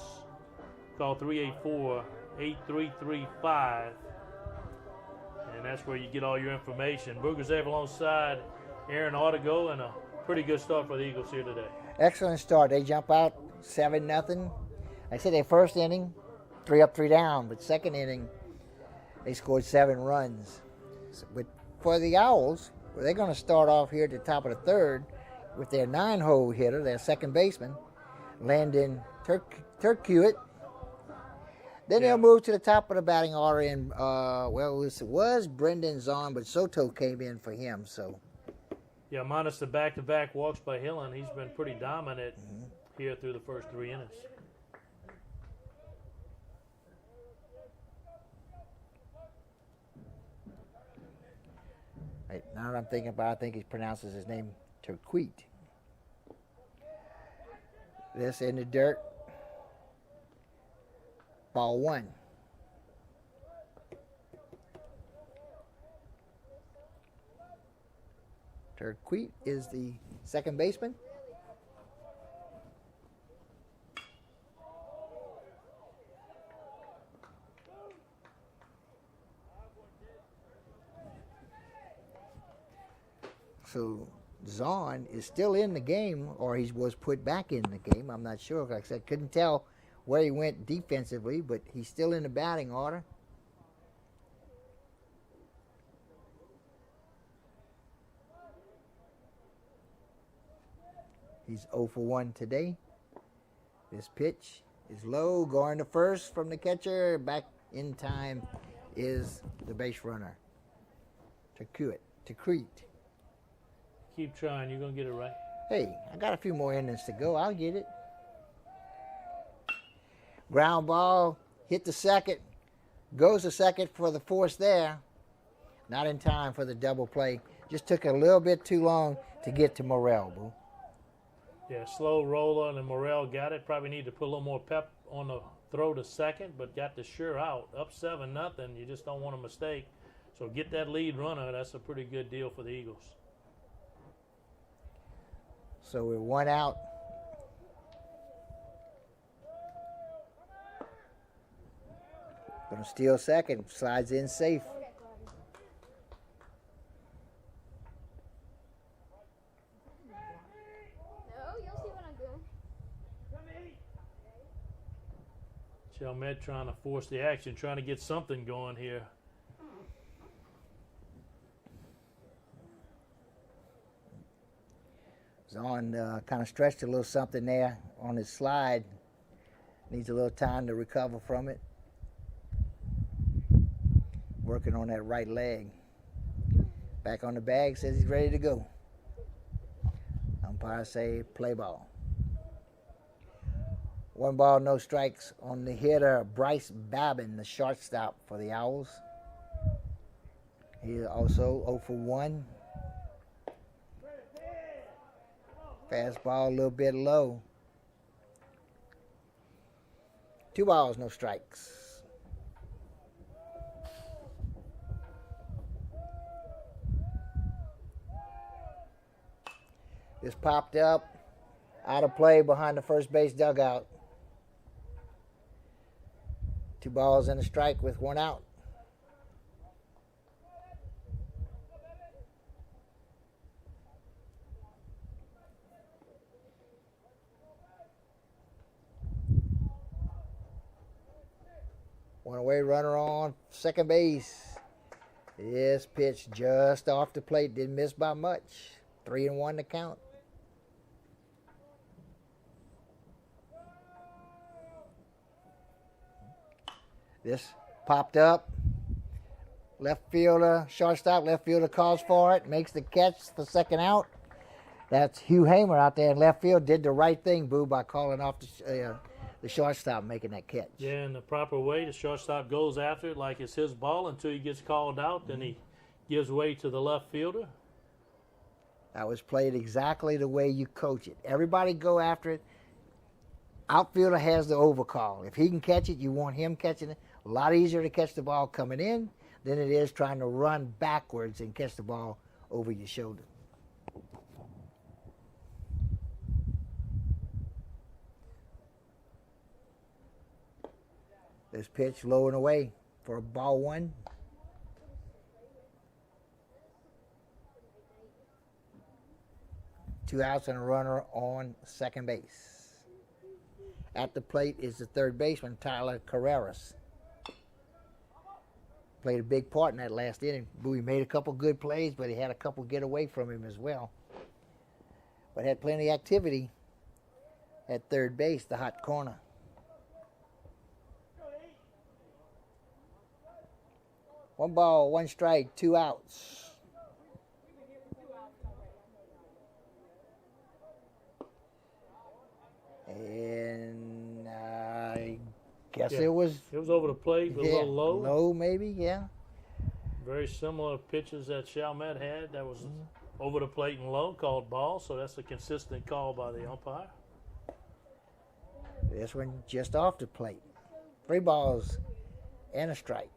Call 384-8335. And that's where you get all your information. Boogers Ave alongside Aaron Autigo, and a pretty good start for the Eagles here today. Excellent start. They jump out 7-0. I said their first inning, 3 up, 3 down, but second inning, they scored 7 runs. But for the Owls, they're going to start off here at the top of the third with their 9-hole hitter, their second baseman, Landon Turkuit. Then they'll move to the top of the batting order, and it was Brendan Zahn, but Soto came in for him. So, yeah, minus the back-to-back walks by Hillen, he's been pretty dominant here through the first 3 innings. Right, now that I'm thinking about it, I think he pronounces his name Turkuit. This in the dirt. Ball 1. Turkuit is the second baseman. So Zahn is still in the game, or he was put back in the game. I'm not sure. Like I said, couldn't tell where he went defensively, but he's still in the batting order. He's 0 for 1 today. This pitch is low, going to first from the catcher. Back in time is the base runner. To Crete. Keep trying. You're going to get it right. Hey, I got a few more innings to go. I'll get it. Ground ball, hit the second. Goes to second for the force there. Not in time for the double play. Just took a little bit too long to get to Morrell, boo. Yeah, slow roller, and Morrell got it. Probably need to put a little more pep on the throw to second, but got the sure out. Up 7-0. You just don't want a mistake. So get that lead runner. That's a pretty good deal for the Eagles. So we're 1 out. Gonna steal second. Slides in safe. Chalmette trying to force the action, trying to get something going here. Zahn kind of stretched a little something there on his slide. Needs a little time to recover from it. Working on that right leg. Back on the bag, says he's ready to go. Umpire say play ball. 1 ball, no strikes on the hitter, Bryce Babin, the shortstop for the Owls. He also 0 for 1. Fastball a little bit low. 2 balls, no strikes. This popped up, out of play behind the first base dugout. 2 balls and a strike with 1 out. One away runner on second base. This pitch just off the plate, didn't miss by much. 3-1 to count. This popped up. Left fielder, shortstop, left fielder calls for it, makes the catch for second out. That's Hugh Hamer out there in left field. Did the right thing, boo, by calling off the shortstop, making that catch. Yeah, in the proper way, the shortstop goes after it like it's his ball until he gets called out. Then he gives way to the left fielder. That was played exactly the way you coach it. Everybody go after it. Outfielder has the overcall. If he can catch it, you want him catching it. A lot easier to catch the ball coming in than it is trying to run backwards and catch the ball over your shoulder. This pitch low and away for ball 1. Two outs and a runner on second base. At the plate is the third baseman, Tyler Carreras. Played a big part in that last inning. Bowie made a couple good plays, but he had a couple get away from him as well. But had plenty of activity at third base, the hot corner. One ball, 1 strike, 2 outs. And I guess it was over the plate, but a little low. Low, maybe, yeah. Very similar pitches that Chalmette had. That was over the plate and low, called ball. So that's a consistent call by the umpire. This one just off the plate. 3 balls and a strike.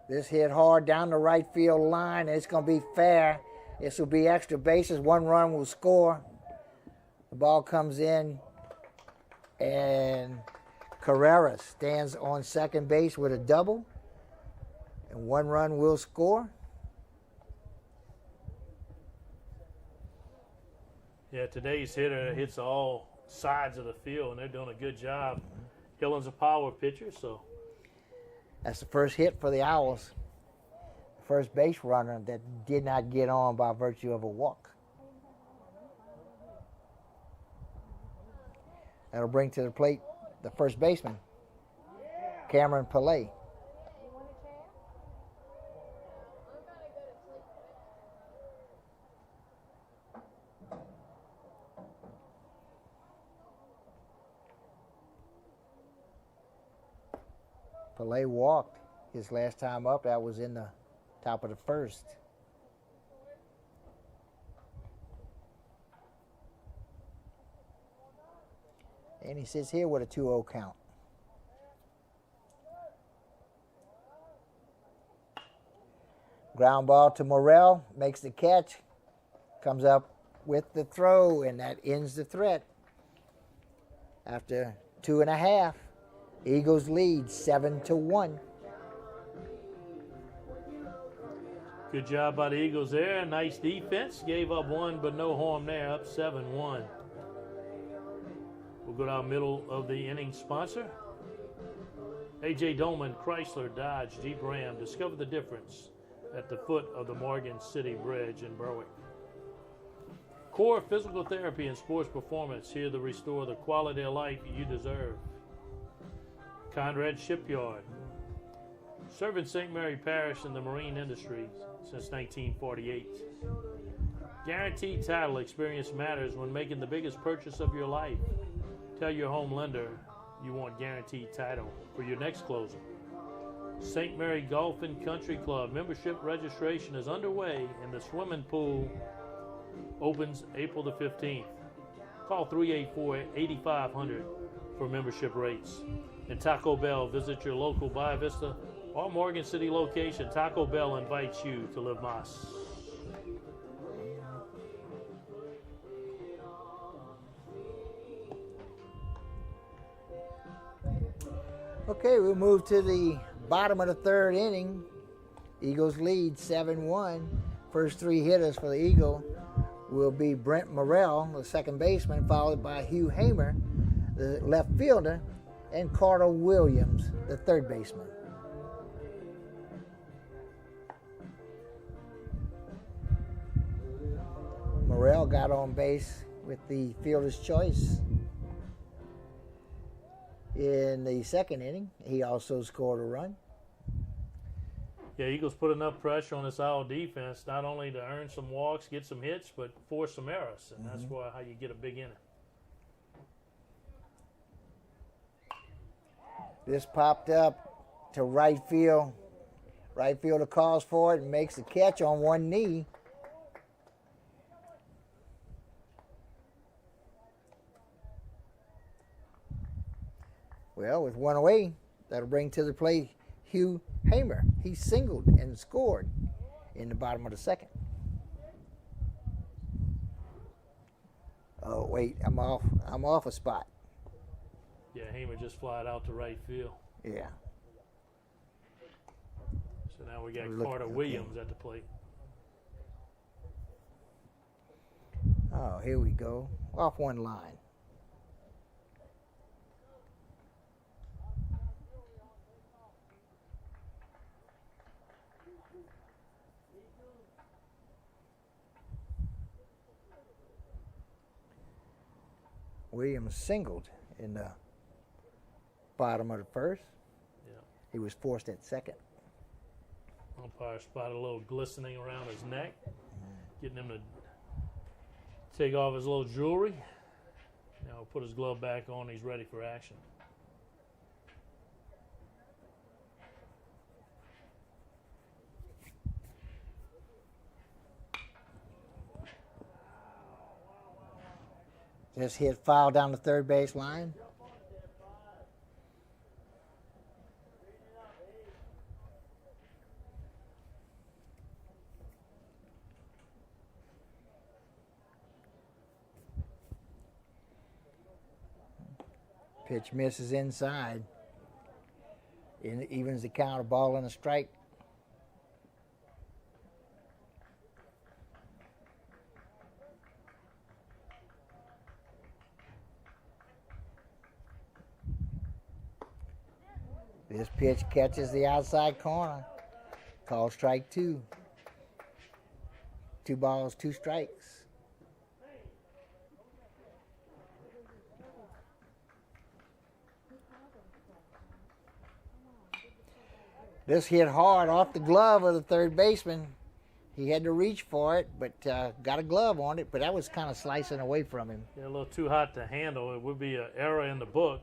This hit hard down the right field line. It's going to be fair. This will be extra bases. 1 run will score. The ball comes in, and Carrera stands on second base with a double, and 1 run will score. Yeah, today's hitter hits all sides of the field, and they're doing a good job. Hillen's a power pitcher, so. That's the first hit for the Owls. first base runner that did not get on by virtue of a walk. That'll bring to the plate the first baseman, Cameron Pillay. Pillay walked his last time up. That was in the top of the first. And he sits here with a 2-0 count. Ground ball to Morrell, makes the catch, comes up with the throw, and that ends the threat. After 2.5, Eagles lead 7-1. Good job by the Eagles there. Nice defense. Gave up one, but no harm there. Up 7-1. We'll go to our middle of the inning sponsor. A.J. Dolman, Chrysler, Dodge, Jeep Ram. Discover the difference at the foot of the Morgan City Bridge in Berwick. Core Physical Therapy and Sports Performance, here to restore the quality of life you deserve. Conrad Shipyard, serving St. Mary Parish in the marine industry since 1948. Guaranteed Title, experience matters when making the biggest purchase of your life. Tell your home lender you want Guaranteed Title for your next closing. St. Mary Golf and Country Club, membership registration is underway and the swimming pool opens April the 15th. Call 384-8500 for membership rates. And Taco Bell, visit your local Bayou Vista or Morgan City location. Taco Bell invites you to live Mas. Okay, we'll move to the bottom of the third inning. Eagles lead 7-1. First three hitters for the Eagle will be Brent Morrell, the second baseman, followed by Hugh Hamer, the left fielder, and Carter Williams, the third baseman. Morrell got on base with the fielder's choice in the second inning. He also scored a run. Yeah, Eagles put enough pressure on this Owl defense, not only to earn some walks, get some hits, but force some errors, and that's how you get a big inning. This popped up to right field. Right fielder calls for it and makes the catch on one knee. Well, with one away, that'll bring to the plate Hugh Hamer. He singled and scored in the bottom of the second. Oh, wait, I'm off a spot. Yeah, Hamer just flied out to right field. Yeah. So now we got Carter Williams at the plate. Oh, here we go. Off one line. Williams singled in the bottom of the first. Yeah. He was forced at second. Umpire spotted a little glistening around his neck, getting him to take off his little jewelry. Now put his glove back on. He's ready for action. Just hit foul down the third base line. Pitch misses inside. It evens the count, a ball and a strike. This pitch catches the outside corner. called strike two. 2 balls, 2 strikes. This hit hard off the glove of the third baseman. He had to reach for it, but got a glove on it, but that was kind of slicing away from him. Yeah, a little too hot to handle. It would be an error in the book,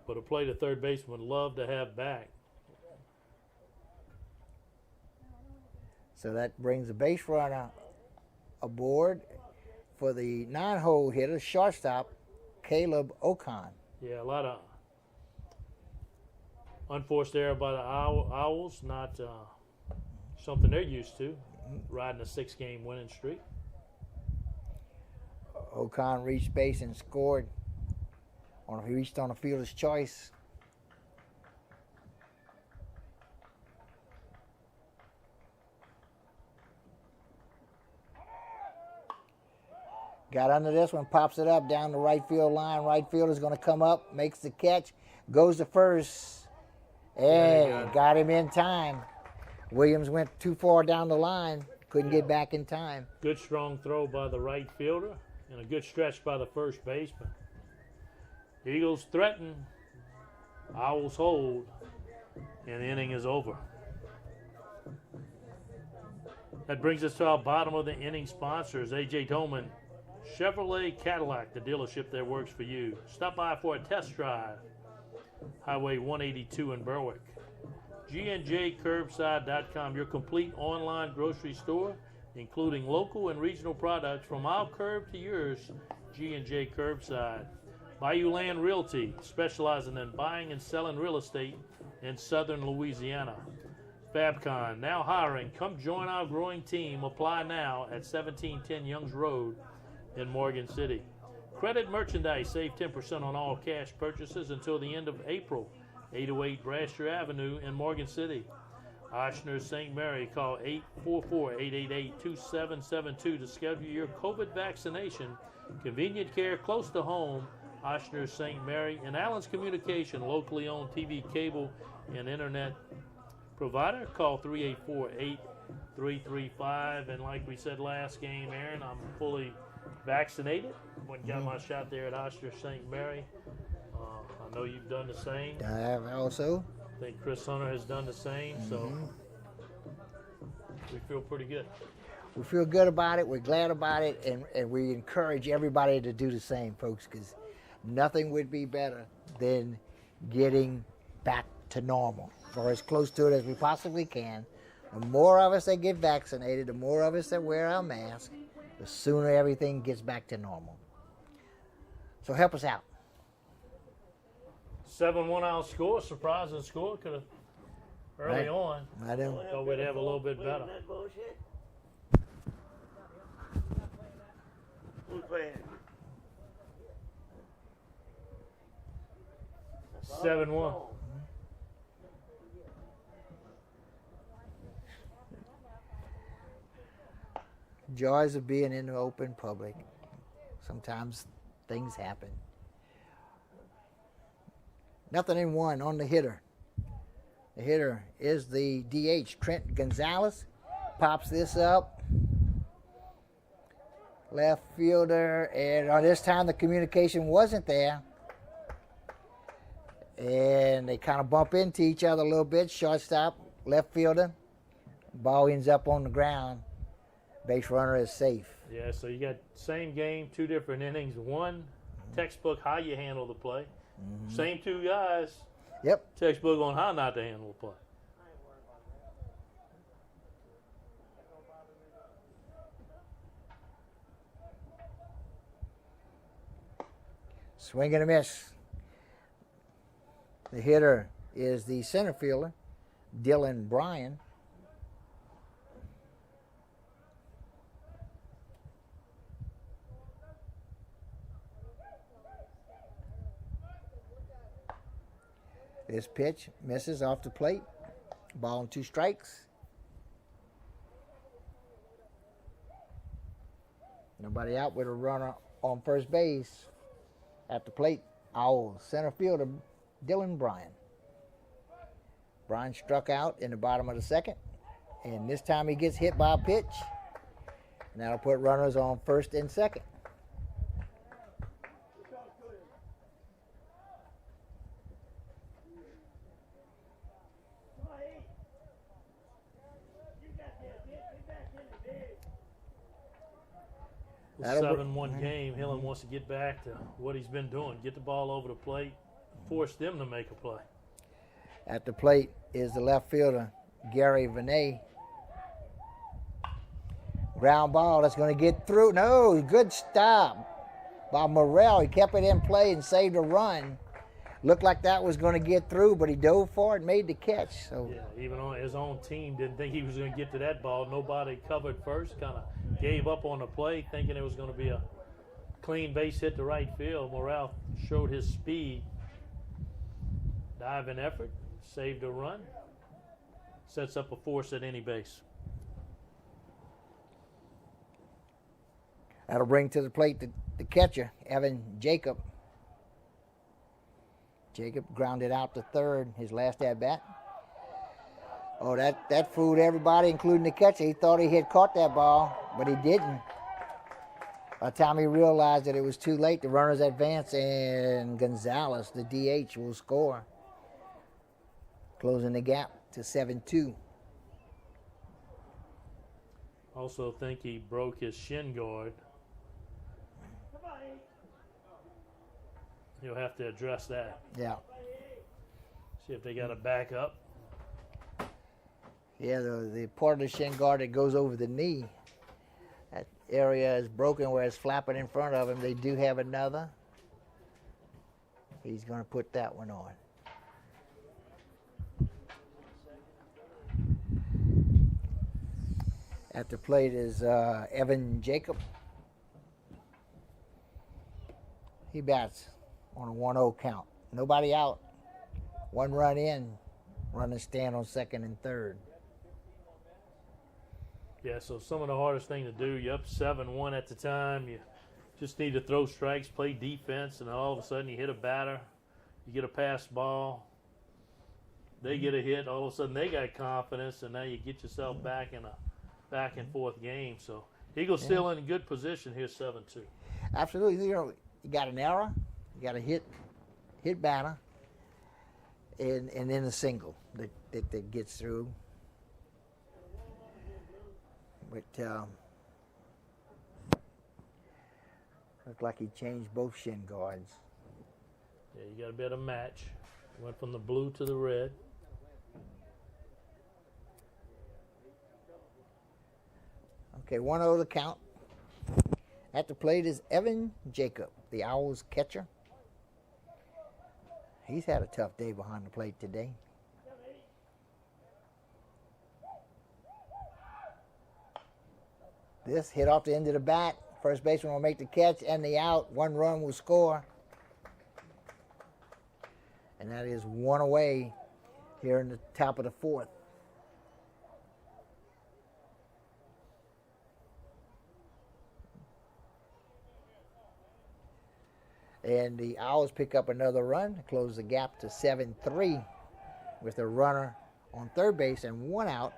but a play the third baseman would love to have back. So that brings the base runner aboard for the 9-hole hitter, shortstop, Caleb Ocon. Yeah, a lot of unforced error by the Owls, not something they're used to, riding a 6-game winning streak. Ocon reached base and scored. He reached on a fielder's choice. Got under this one, pops it up down the right field line. Right fielder's going to come up, makes the catch, goes to first, and got him in time. Williams went too far down the line, couldn't get back in time. Good strong throw by the right fielder and a good stretch by the first baseman. Eagles threaten, Owls hold, and the inning is over. That brings us to our bottom of the inning sponsors. A.J. Tolman, Chevrolet Cadillac, the dealership that works for you. Stop by for a test drive. Highway 182 in Berwick. GNJCurbside.com, your complete online grocery store, including local and regional products from our curb to yours. G&J Curbside. Bayou Land Realty, specializing in buying and selling real estate in southern Louisiana. Fabcon, now hiring. Come join our growing team. Apply now at 1710 Youngs Road in Morgan City. Credit Merchandise, save 10% on all cash purchases until the end of April. 808 Brasher Avenue in Morgan City. Ochsner St. Mary, call 844-888-2772 to schedule your COVID vaccination. Convenient care close to home. Ochsner St. Mary and Allen's Communication, locally owned TV, cable, and internet provider. Call 384-8335. And like we said last game, Aaron, I'm fully vaccinated. Went and got my shot there at Ochsner St. Mary. I know you've done the same. I have also. I think Chris Hunter has done the same, so we feel pretty good. We feel good about it. We're glad about it, and we encourage everybody to do the same, folks, because nothing would be better than getting back to normal, or as close to it as we possibly can. The more of us that get vaccinated, the more of us that wear our masks, the sooner everything gets back to normal. So help us out. 7-1 out score, surprising score. Could have early on. I do. Thought we'd have a little bit better. Who's playing? 7-1. Joys of being in the open public. Sometimes things happen. 0-1 on the hitter. The hitter is the DH, Trent Gonzalez. Pops this up. Left fielder, and on this time the communication wasn't there. And they kind of bump into each other a little bit. Shortstop, left fielder. Ball ends up on the ground. Base runner is safe. Yeah, so you got same game, 2 different innings. One, textbook how you handle the play. Same 2 guys. Yep. Textbook on how not to handle the play. Swing and a miss. The hitter is the center fielder, Dylan Bryan. This pitch misses off the plate. Ball and 2 strikes. Nobody out with a runner on first base. At the plate, our center fielder, Dylan Bryan. Brian struck out in the bottom of the second, and this time he gets hit by a pitch, and that'll put runners on first and second. The 7-1 game. Hillen wants to get back to what he's been doing. Get the ball over the plate, force them to make a play. At the plate is the left fielder, Gary Vinay. Ground ball that's going to get through. No, good stop by Morrell. He kept it in play and saved a run. Looked like that was going to get through, but he dove for it and made the catch. So yeah, even on his own team didn't think he was going to get to that ball. Nobody covered first, kind of gave up on the play, thinking it was going to be a clean base hit to right field. Morrell showed his speed. Diving effort, saved a run, sets up a force at any base. That'll bring to the plate the catcher, Evan Jacob. Jacob grounded out to third, his last at-bat. Oh, that fooled everybody, including the catcher. He thought he had caught that ball, but he didn't. By the time he realized that it was too late, the runners advance, and Gonzalez, the DH, will score, closing the gap to 7-2. Also think he broke his shin guard. He'll have to address that. Yeah. See if they got to back up. Yeah, the part of the shin guard that goes over the knee, that area is broken where it's flapping in front of him. They do have another. He's going to put that one on. At the plate is Evan Jacob. He bats on a 1-0 count. Nobody out. One run in. Runners stand on second and third. Yeah, so some of the hardest thing to do, you're up 7-1 at the time. You just need to throw strikes, play defense, and all of a sudden you hit a batter. You get a pass ball. They get a hit. All of a sudden they got confidence, and now you get yourself back in a back and forth game. So Eagles still in good position here, 7-2. Absolutely. You got an error. You got a hit batter, and then a single that gets through. But looked like he changed both shin guards. Yeah, you got a bit of match. Went from the blue to the red. Okay, 1-0 the count. At the plate is Evan Jacob, the Owls catcher. He's had a tough day behind the plate today. This hit off the end of the bat. First baseman will make the catch and the out. One run will score. And that is one away here in the top of the fourth. And the Owls pick up another run, close the gap to 7-3 with a runner on third base and one out.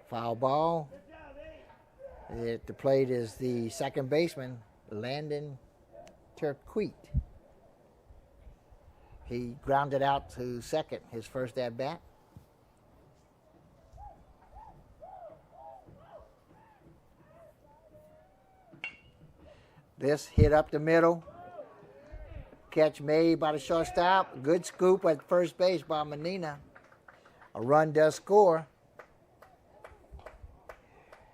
Foul ball. At the plate is the second baseman, Landon Turquette. He grounded out to second, his first at-bat. This hit up the middle. Catch made by the shortstop. Good scoop at first base by Menina. A run does score.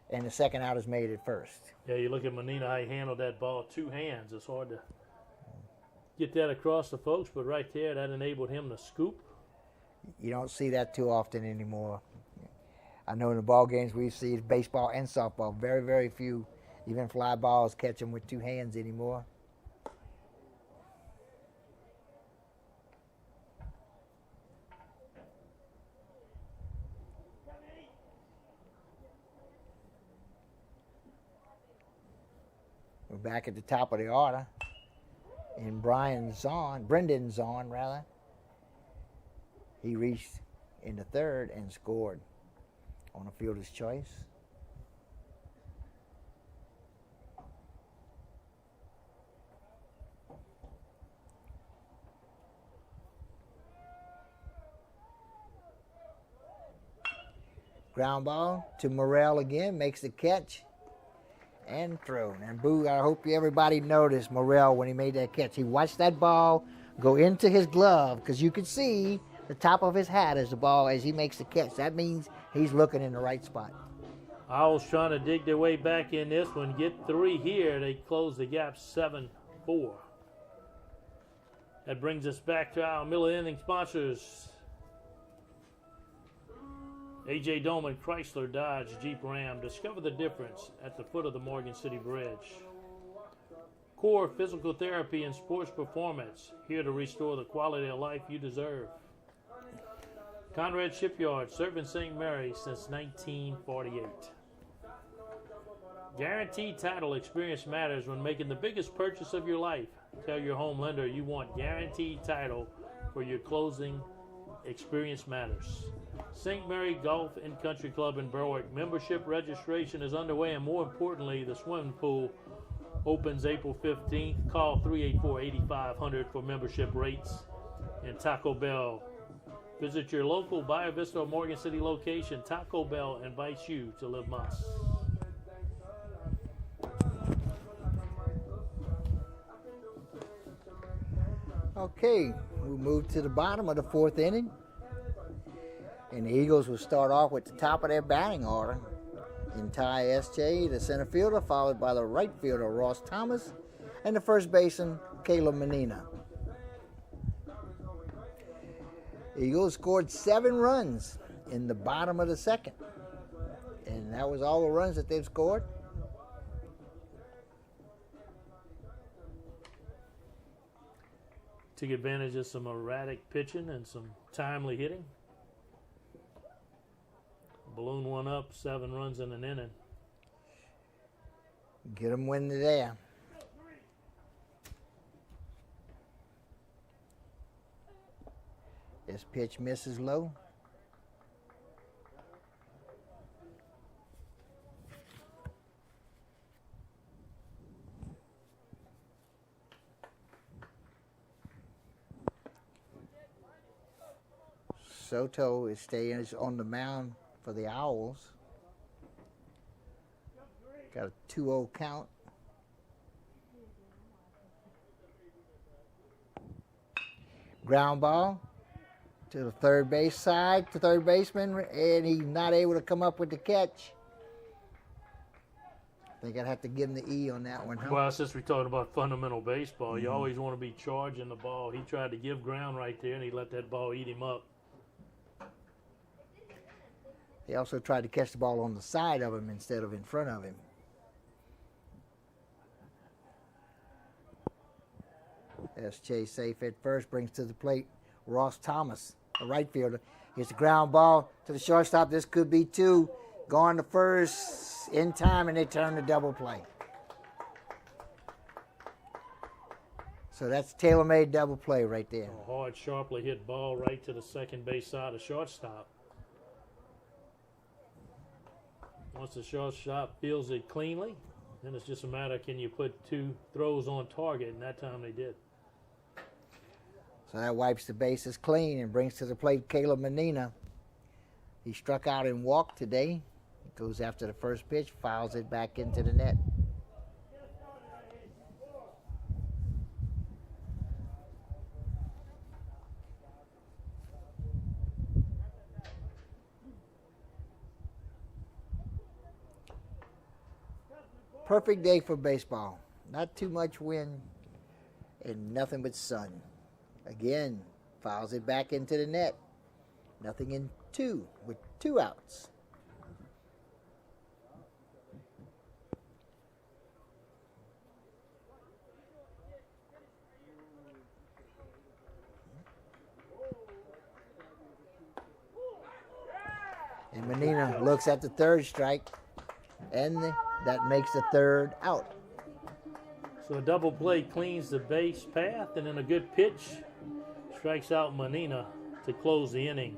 And the second out is made at first. Yeah, you look at Menina, how he handled that ball, two hands. It's hard to get that across the folks, but right there, that enabled him to scoop. You don't see that too often anymore. I know in the ball games we see baseball and softball, very, very few, even fly balls, catch them with two hands anymore. We're back at the top of the order. And Brendan Zahn, He reached in the third and scored on a fielder's choice. Ground ball to Morrell again, makes the catch and thrown. And Boo, I hope everybody noticed Morrell when he made that catch. He watched that ball go into his glove because you could see the top of his hat as the ball as he makes the catch. That means he's looking in the right spot. Owls trying to dig their way back in this one. Get 3 here. They close the gap 7-4. That brings us back to our middle inning sponsors. A.J. Dolman, Chrysler, Dodge, Jeep, Ram. Discover the difference at the foot of the Morgan City Bridge. Core Physical Therapy and Sports Performance, here to restore the quality of life you deserve. Conrad Shipyard, serving St. Mary since 1948. Guaranteed Title. Experience matters when making the biggest purchase of your life. Tell your home lender you want Guaranteed Title for your closing. Experience matters. St. Mary Golf and Country Club in Berwick. Membership registration is underway, and more importantly, the swimming pool opens April 15th. Call 384-8500 for membership rates. And Taco Bell. Visit your local Bayou Vista or Morgan City location. Taco Bell invites you to live Moss. Okay, we move to the bottom of the 4th inning. And the Eagles will start off with the top of their batting order. In Ty S.J., the center fielder, followed by the right fielder, Ross Thomas, and the first baseman, Caleb Menina. Eagles scored 7 runs in the bottom of the 2nd. And that was all the runs that they've scored. Took advantage of some erratic pitching and some timely hitting. Balloon one up, 7 runs in an inning. Get them when they're there. This pitch misses low. Soto is staying on the mound for the Owls. Got a 2-0 count. Ground ball to the third base side, to third baseman, and he's not able to come up with the catch. I think I'd have to give him the E on that one, huh? Well, since we're talking about fundamental baseball, you always want to be charging the ball. He tried to give ground right there, and he let that ball eat him up. He also tried to catch the ball on the side of him instead of in front of him. S.J. safe at first, brings to the plate Ross Thomas, a right fielder. Here's the ground ball to the shortstop. This could be 2. Going to first in time, and they turn the double play. So that's tailor-made double play right there. A hard, sharply hit ball right to the second base side of shortstop. Once the shortstop feels it cleanly, then it's just a matter, can you put 2 throws on target, and that time they did. So that wipes the bases clean and brings to the plate Caleb Menina. He struck out and walked today. He goes after the first pitch, fouls it back into the net. Perfect day for baseball. Not too much wind and nothing but sun. Again, fouls it back into the net. Nothing in 2 with 2 outs. And Menina looks at the third strike, and that makes the 3rd out. So a double play cleans the base path, and then a good pitch strikes out Menina to close the inning.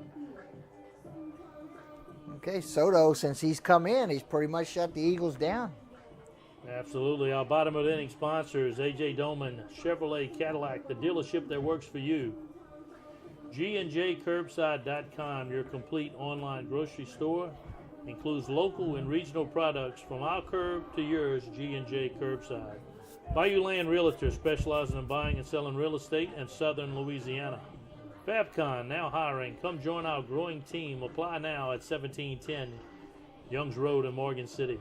Okay, Soto, since he's come in, he's pretty much shut the Eagles down. Absolutely. Our bottom of the inning sponsors, A.J. Doman, Chevrolet Cadillac, the dealership that works for you. G&JCurbside.com, your complete online grocery store. Includes local and regional products from our curb to yours, G&J Curbside. Bayou Land Realtor, specializing in buying and selling real estate in southern Louisiana. Fabcon, now hiring. Come join our growing team. Apply now at 1710 Youngs Road in Morgan City.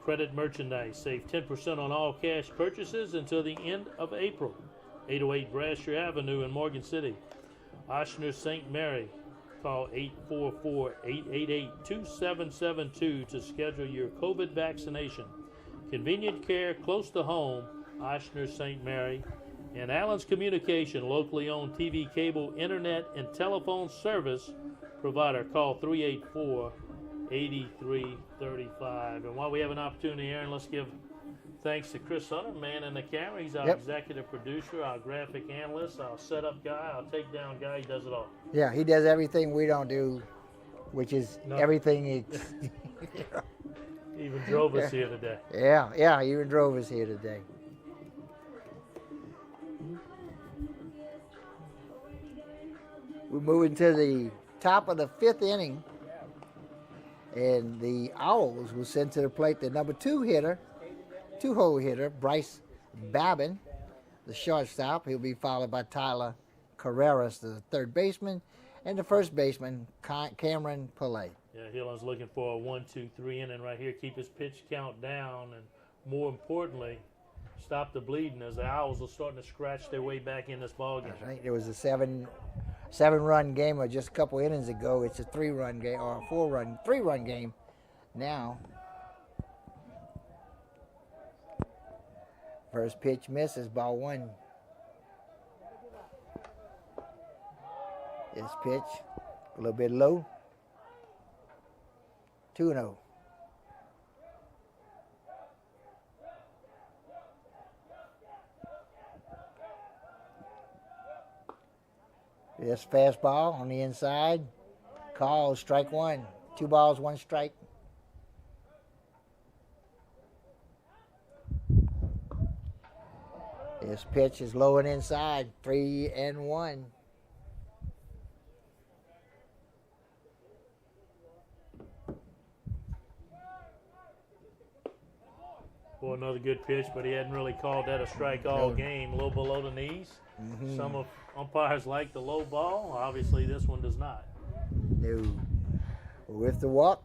Credit Merchandise, save 10% on all cash purchases until the end of April. 808 Brasher Avenue in Morgan City. Oshner St. Mary, call 844-888-2772 to schedule your COVID vaccination. Convenient care close to home, Oshner St. Mary. And Allen's Communication, locally owned TV, cable, internet, and telephone service provider. Call 384-8335. And while we have an opportunity, Aaron, let's give thanks to Chris Hunter, man in the camera. He's our executive producer, our graphic analyst, our setup guy, our takedown guy. He does it all. Yeah, he does everything we don't do, which is everything. He even drove us here today. Yeah, he even drove us here today. We're moving to the top of the fifth inning, and the Owls will send to the plate the number two-hole hitter, Bryce Babin, the shortstop. He'll be followed by Tyler Carreras, the third baseman, and the first baseman, Cameron Pillay. Yeah, Hillon's looking for a 1-2-3 inning right here, keep his pitch count down, and more importantly, stop the bleeding as the Owls are starting to scratch their way back in this ballgame. That's right. It was a seven-run game just a couple innings ago. It's a three-run game or a three-run game now. First pitch misses, ball one. This pitch a little bit low. 2-0. This fastball on the inside. Call, strike one. 2 balls, 1 strike. This pitch is low and inside. 3-1. Boy, another good pitch, but he hadn't really called that a strike all game. A little below the knees. Mm-hmm. Some of umpires like the low ball. Obviously, this one does not. No. With the walk,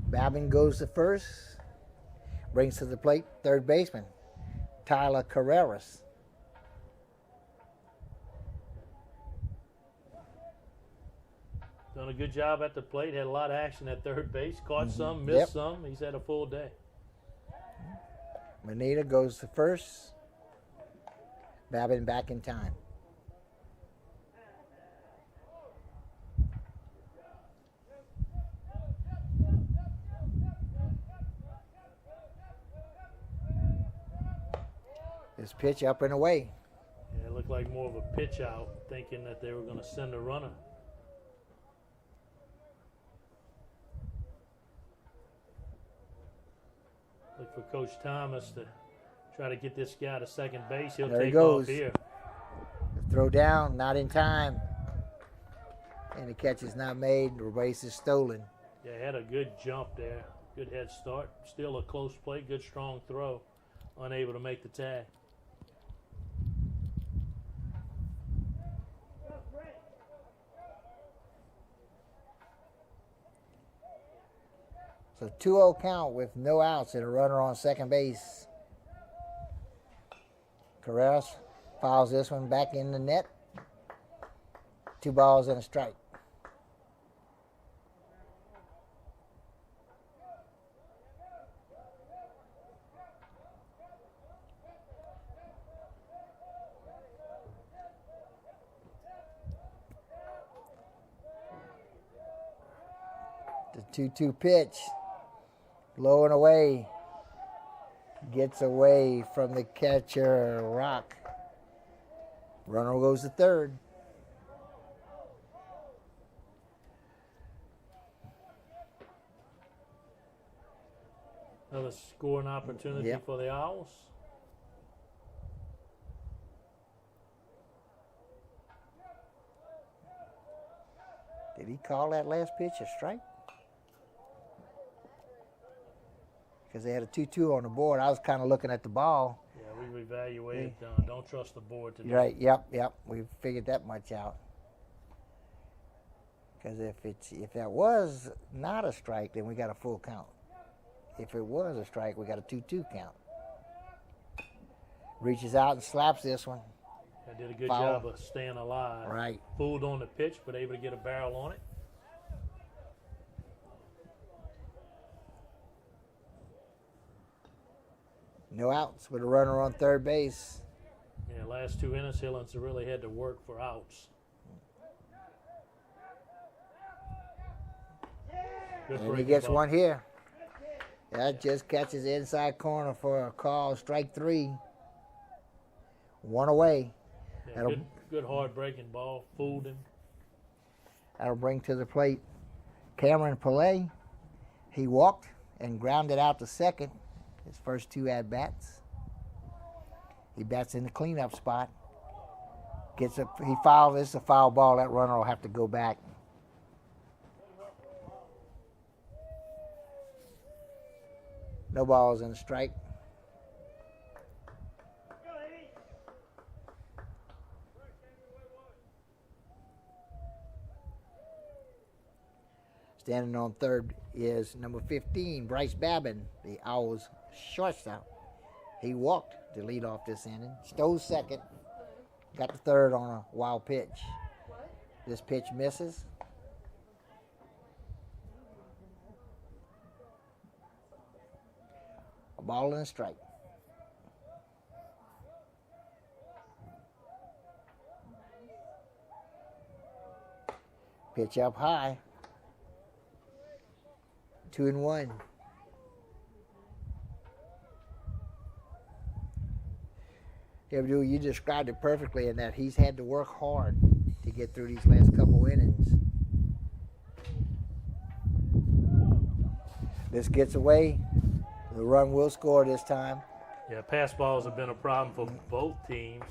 Babin goes to first. Brings to the plate third baseman, Tyler Carreras. Done a good job at the plate. Had a lot of action at third base. Caught some, missed some. He's had a full day. Manita goes to first. Babin back in time. This pitch up and away. Yeah, it looked like more of a pitch out, thinking that they were going to send a runner. Look for Coach Thomas to try to get this guy to second base. He'll take off here. Throw down, not in time. And the catch is not made. The base is stolen. Yeah, had a good jump there. Good head start. Still a close play. Good strong throw. Unable to make the tag. So 2-0 count with no outs and a runner on second base. Carreras fouls this one back in the net. 2 balls and a strike. The 2-2 pitch. Low and away. Gets away from the catcher, Rock. Runner goes to third. Another scoring opportunity Yep. for the Owls. Did he call that last pitch a strike? Because they had a 2-2 on the board. I was kind of looking at the ball. Yeah, we've evaluated. Don't trust the board today. Right. Yep. We figured that much out. Because if that was not a strike, then we got a full count. If it was a strike, we got a 2-2 count. Reaches out and slaps this one. I did a good Foul. job of staying alive. Right. Fooled on the pitch, but able to get a barrel on it. No outs with a runner on third base. Yeah, last 2 innings, Hillens really had to work for outs. Good And he breaking gets ball. one here. That just catches the inside corner for a call. Strike 3. One away. Yeah, That'll- good hard breaking ball. Fooled him. That'll bring to the plate Cameron Pillay. He walked and grounded out to second. His first 2 at-bats. He bats in the cleanup spot. Gets up. He fouls. It's a foul ball. That runner will have to go back. No balls in the strike. Standing on third is number 15, Bryce Babin, the Owls shortstop. He walked to lead off this inning. Stole second. Got the third on a wild pitch. This pitch misses. A ball and a strike. Pitch up high. 2-1. Yeah, Abdul, you described it perfectly in that he's had to work hard to get through these last couple innings. This gets away. The run will score this time. Yeah, pass balls have been a problem for both teams.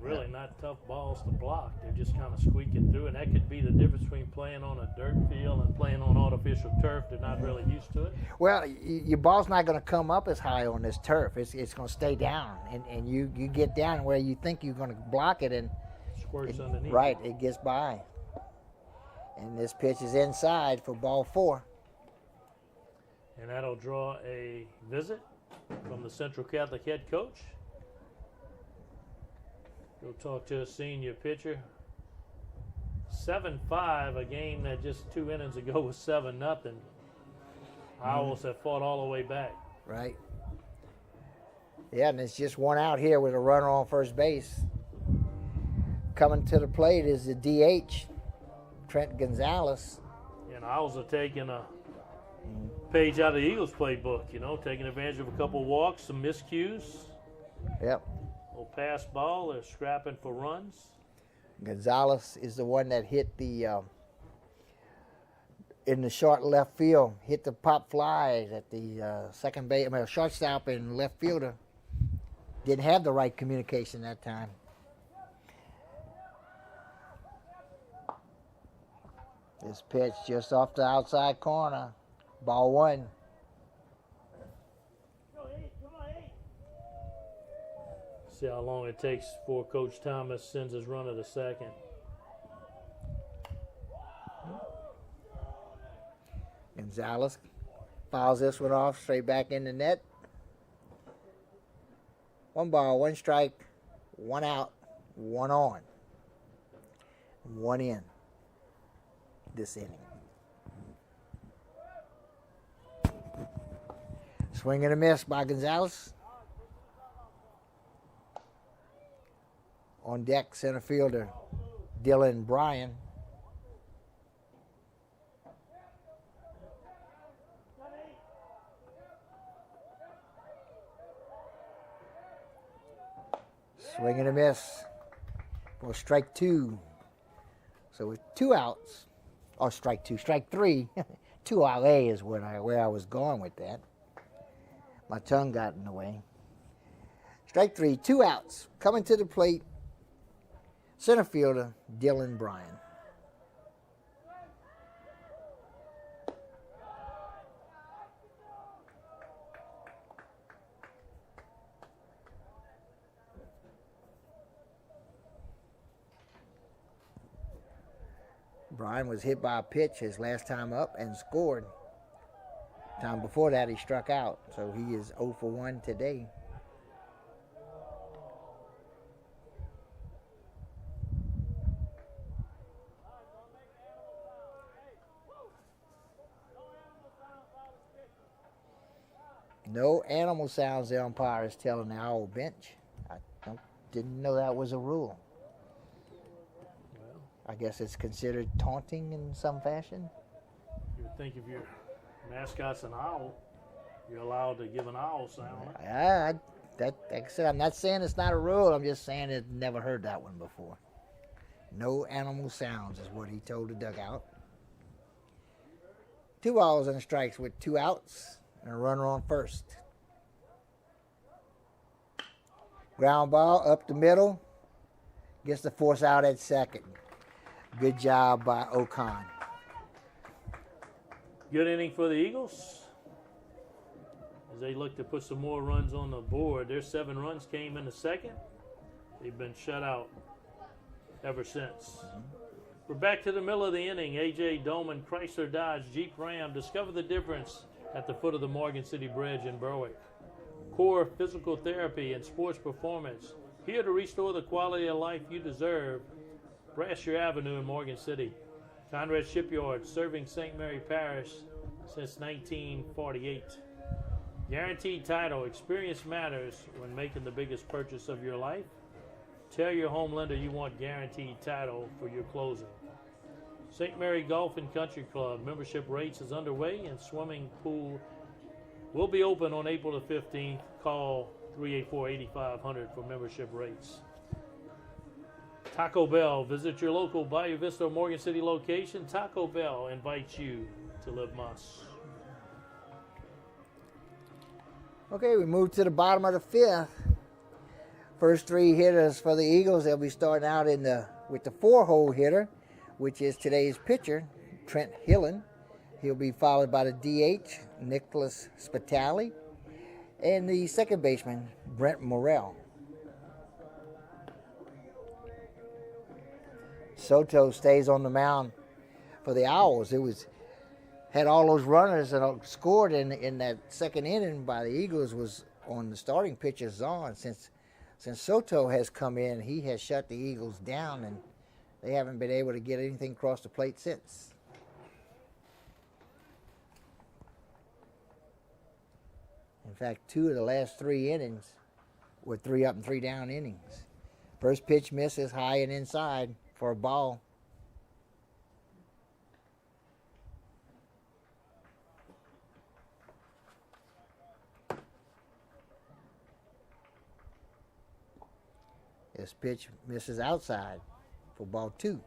Really not tough balls to block. They're just kind of squeaking through, and that could be the difference between playing on a dirt field and playing on artificial turf. They're not really used to it. Well, your ball's not going to come up as high on this turf. It's going to stay down, and you get down where you think you're going to block it, and Squirts underneath. right, it gets by. And this pitch is inside for ball 4. And that'll draw a visit from the Central Catholic head coach. Go talk to a senior pitcher. 7-5, a game that just 2 innings ago was 7-0. Owls have fought all the way back. Right. Yeah, and it's just one out here with a runner on first base. Coming to the plate is the DH, Trent Gonzalez. And Owls are taking a page out of the Eagles playbook, taking advantage of a couple walks, some miscues. Yep. Little pass ball, they're scrapping for runs. Gonzalez is the one that hit the in the short left field, hit the pop fly at the second base. Shortstop and left fielder didn't have the right communication that time. This pitch just off the outside corner, ball 1. See how long it takes before Coach Thomas sends his runner to second. Gonzalez fouls this one off straight back in the net. 1 ball, 1 strike, 1 out, 1 on, 1 in this inning. Swing and a miss by Gonzalez. On deck, center fielder Dylan Bryan. Swing and a miss for strike 2. So with 2 outs or strike two. Strike three, 2 out A is where I was going with that. My tongue got in the way. Strike three, 2 outs. Coming to the plate, center fielder Dylan Bryan. Bryan was hit by a pitch his last time up and scored. Time before that, he struck out, so he is 0 for 1 today. No animal sounds, the umpire is telling the Owl bench. I didn't know that was a rule. I guess it's considered taunting in some fashion. You would think if your mascot's an owl, you're allowed to give an owl sound. Like I said, I'm not saying it's not a rule. I'm just saying I've never heard that one before. No animal sounds is what he told the dugout. 2 balls and strikes with 2 outs and a runner on first. Ground ball up the middle. Gets the force out at second. Good job by O'Con. Good inning for the Eagles as they look to put some more runs on the board. Their 7 runs came in the second. They've been shut out ever since. We're back to the middle of the inning. A.J. Doman, Chrysler Dodge, Jeep Ram discover the difference at the foot of the Morgan City Bridge in Berwick. Core physical therapy and sports performance, here to restore the quality of life you deserve. Brasher Avenue in Morgan City. Conrad Shipyard, serving St. Mary Parish since 1948. Guaranteed title. Experience matters when making the biggest purchase of your life. Tell your home lender you want guaranteed title for your closing. St. Mary Golf and Country Club. Membership rates is underway and swimming pool will be open on April the 15th. Call 384-8500 for membership rates. Taco Bell. Visit your local Bayou Vista or Morgan City location. Taco Bell invites you to live Mas. Okay, we move to the bottom of the 5th. First 3 hitters for the Eagles. They'll be starting out with the 4-hole hitter, which is today's pitcher, Trent Hillen. He'll be followed by the DH, Nicholls State, and the second baseman, Brent Morrell. Soto stays on the mound for the Owls. Had all those runners that scored in that second inning by the Eagles was on the starting pitcher Zahn. Since Soto has come in, he has shut the Eagles down, and they haven't been able to get anything across the plate since. In fact, 2 of the last 3 innings were 3 up and 3 down innings. First pitch misses high and inside for a ball. This pitch misses outside for ball 2.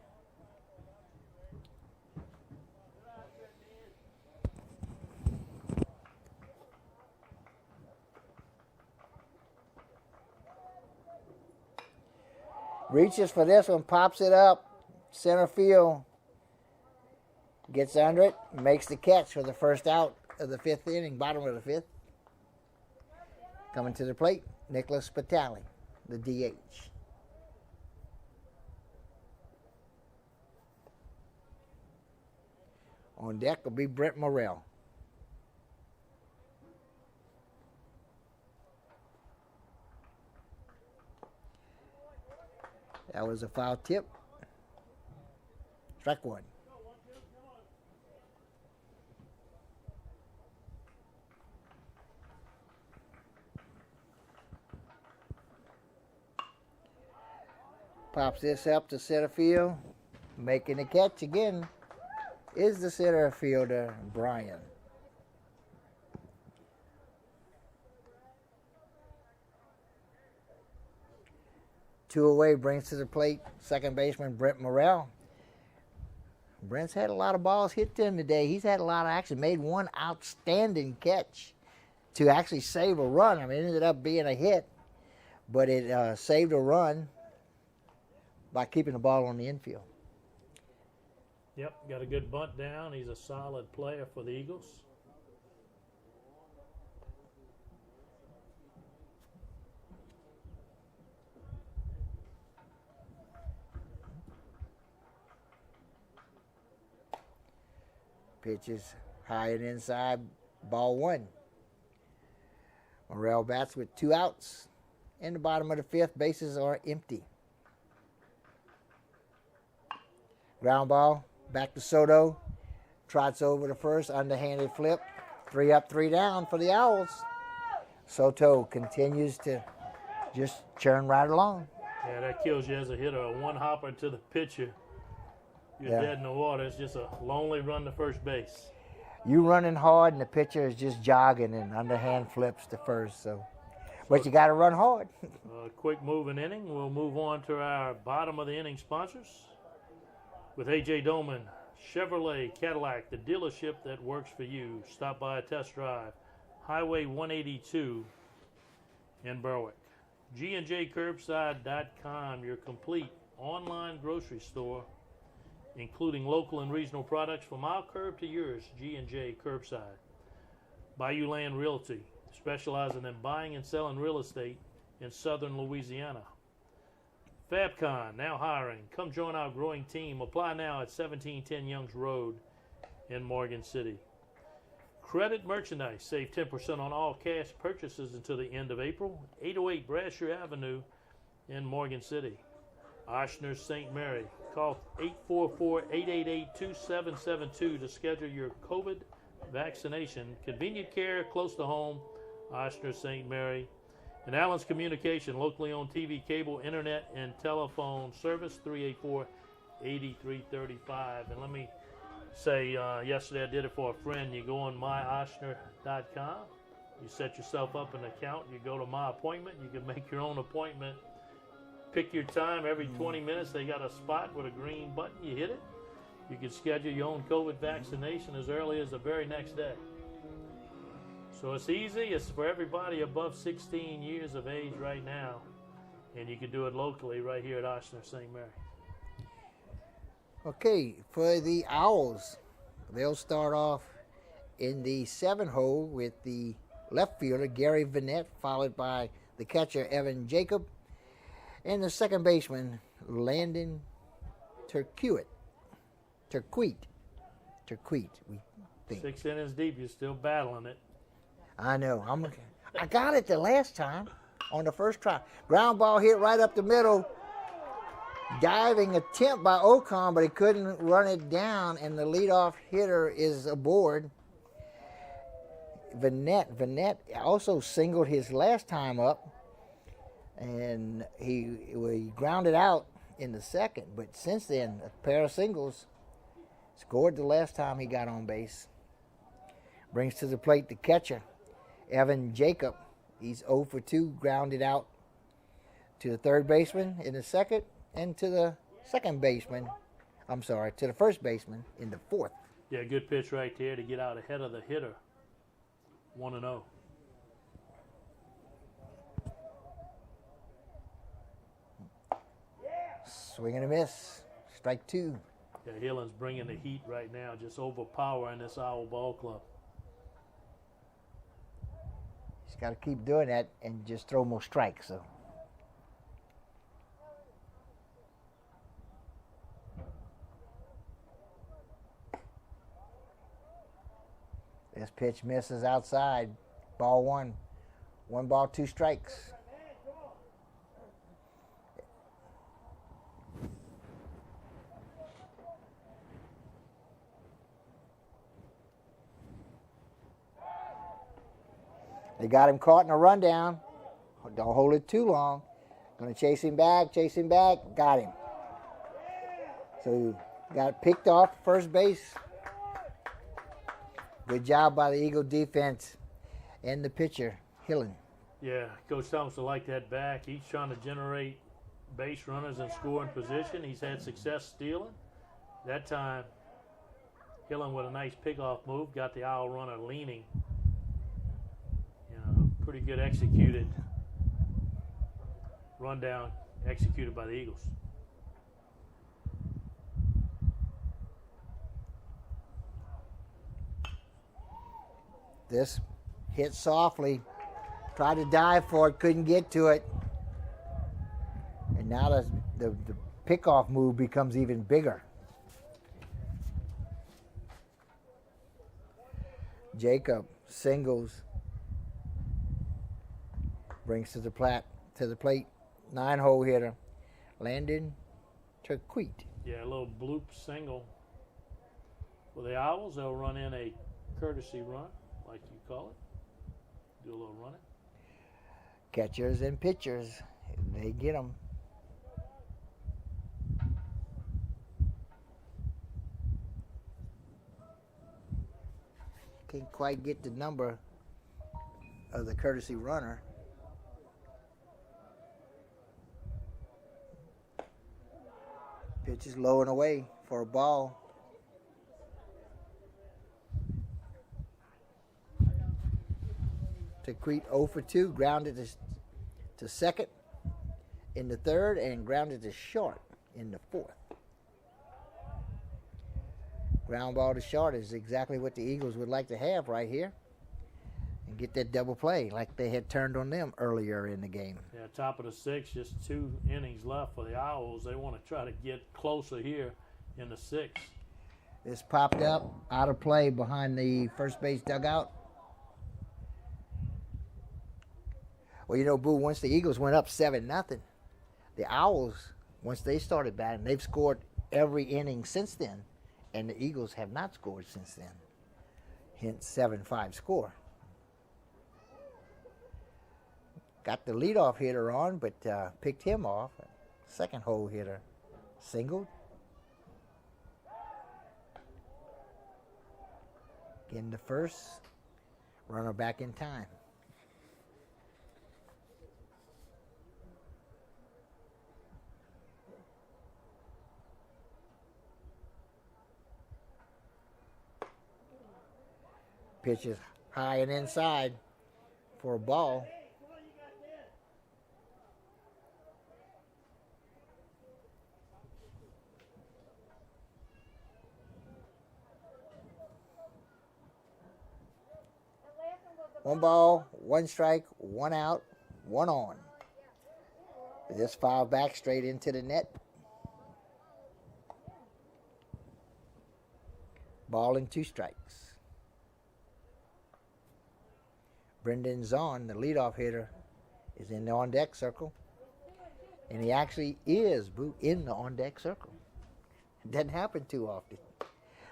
Reaches for this one, pops it up, center field, gets under it, makes the catch for the first out of the 5th inning, bottom of the 5th. Coming to the plate, Nicholls State, the DH. On deck will be Brent Morrell. That was a foul tip. Strike 1. Pops this up to center field. Making the catch again is the center fielder, Bryan. Two away, brings to the plate second baseman Brent Morrell. Brent's had a lot of balls hit to him today. He's had a lot of action. Made one outstanding catch to actually save a run. I mean, it ended up being a hit, but it saved a run by keeping the ball on the infield. Yep, got a good bunt down. He's a solid player for the Eagles. Pitch is high and inside, ball one. Morrell bats with 2 outs. In the bottom of the 5th, bases are empty. Ground ball, back to Soto. Trots over to first, underhanded flip. 3 up, 3 down for the Owls. Soto continues to just churn right along. Yeah, that kills you as a hitter. A one hopper to the pitcher. You're dead in the water. It's just a lonely run to first base. You running hard, and the pitcher is just jogging and underhand flips to first. But you got to run hard. Quick moving inning. We'll move on to our bottom of the inning sponsors. With A.J. Doman, Chevrolet Cadillac, the dealership that works for you. Stop by a test drive. Highway 182 in Berwick. G&JCurbside.com, your complete online grocery store, including local and regional products from our curb to yours. G&J Curbside. Bayou Land Realty, specializing in buying and selling real estate in southern Louisiana. Fabcon, now hiring. Come join our growing team. Apply now at 1710 Youngs Road in Morgan City. Credit Merchandise, save 10% on all cash purchases until the end of April. 808 Brasher Avenue in Morgan City. Oshner's St. Mary. Call 844-888-2772 to schedule your COVID vaccination. Convenient care close to home. Oshner's St. Mary. And Allen's Communication, locally owned TV, cable, internet, and telephone service, 384-8335. And let me say, yesterday I did it for a friend. You go on myoshner.com. You set yourself up an account. You go to My Appointment. You can make your own appointment. Pick your time. Every 20 minutes they got a spot with a green button. You hit it. You can schedule your own COVID vaccination as early as the very next day. So it's easy. It's for everybody above 16 years of age right now. And you can do it locally right here at Oshner St. Mary. Okay, for the Owls, they'll start off in the 7 hole with the left fielder, Gary Vanette, followed by the catcher, Evan Jacob, and the second baseman, Landon Turquette, we think. 6 innings deep. You're still battling it. I know. I got it the last time on the first try. Ground ball hit right up the middle. Diving attempt by Ocon, but he couldn't run it down, and the leadoff hitter is aboard. Vanette also singled his last time up, and he grounded out in the second. But since then, a pair of singles. Scored the last time he got on base. Brings to the plate the catcher, Evan Jacob. He's 0 for 2, grounded out to the third baseman in the second, and to the first baseman in the fourth. Yeah, good pitch right there to get out ahead of the hitter. 1-0. Swing and a miss. Strike 2. Yeah, Hillen's bringing the heat right now, just overpowering this Owl ball club. He's got to keep doing that and just throw more strikes. So. This pitch misses outside. Ball 1. 1 ball, 2 strikes. They got him caught in a rundown. Don't hold it too long. Going to chase him back, got him. So got picked off first base. Good job by the Eagle defense and the pitcher, Hillen. Yeah, Coach Thomas will like that back. He's trying to generate base runners in scoring position. He's had success stealing. That time Hillen with a nice pickoff move, got the Owl runner leaning. Pretty good executed rundown executed by the Eagles. This hit softly, tried to dive for it, couldn't get to it. And now the pickoff move becomes even bigger. Jacob singles, brings to the plate, 9-hole hitter, Landon Turquette. Yeah, a little bloop single. For the Owls, they'll run in a courtesy run, like you call it. Do a little running. Catchers and pitchers, they get them. Can't quite get the number of the courtesy runner. Pitch is low and away for a ball. Turquette 0 for 2, grounded to second in the third and grounded to short in the fourth. Ground ball to short is exactly what the Eagles would like to have right here and get that double play like they had turned on them earlier in the game. Yeah, top of the sixth, just 2 innings left for the Owls. They want to try to get closer here in the sixth. This popped up, out of play behind the first base dugout. Well, you know, Boo, once the Eagles went up 7-0, the Owls, once they started batting, they've scored every inning since then, and the Eagles have not scored since then. Hence, 7-5 score. Got the leadoff hitter on, but picked him off. Second hole hitter singled. Getting the first, runner back in time. Pitch is high and inside for a ball. One ball, 1 strike, 1 out, 1 on. This foul back straight into the net. Ball and 2 strikes. Brendan Zahn, the leadoff hitter, is in the on-deck circle. And he actually is in the on-deck circle. It doesn't happen too often.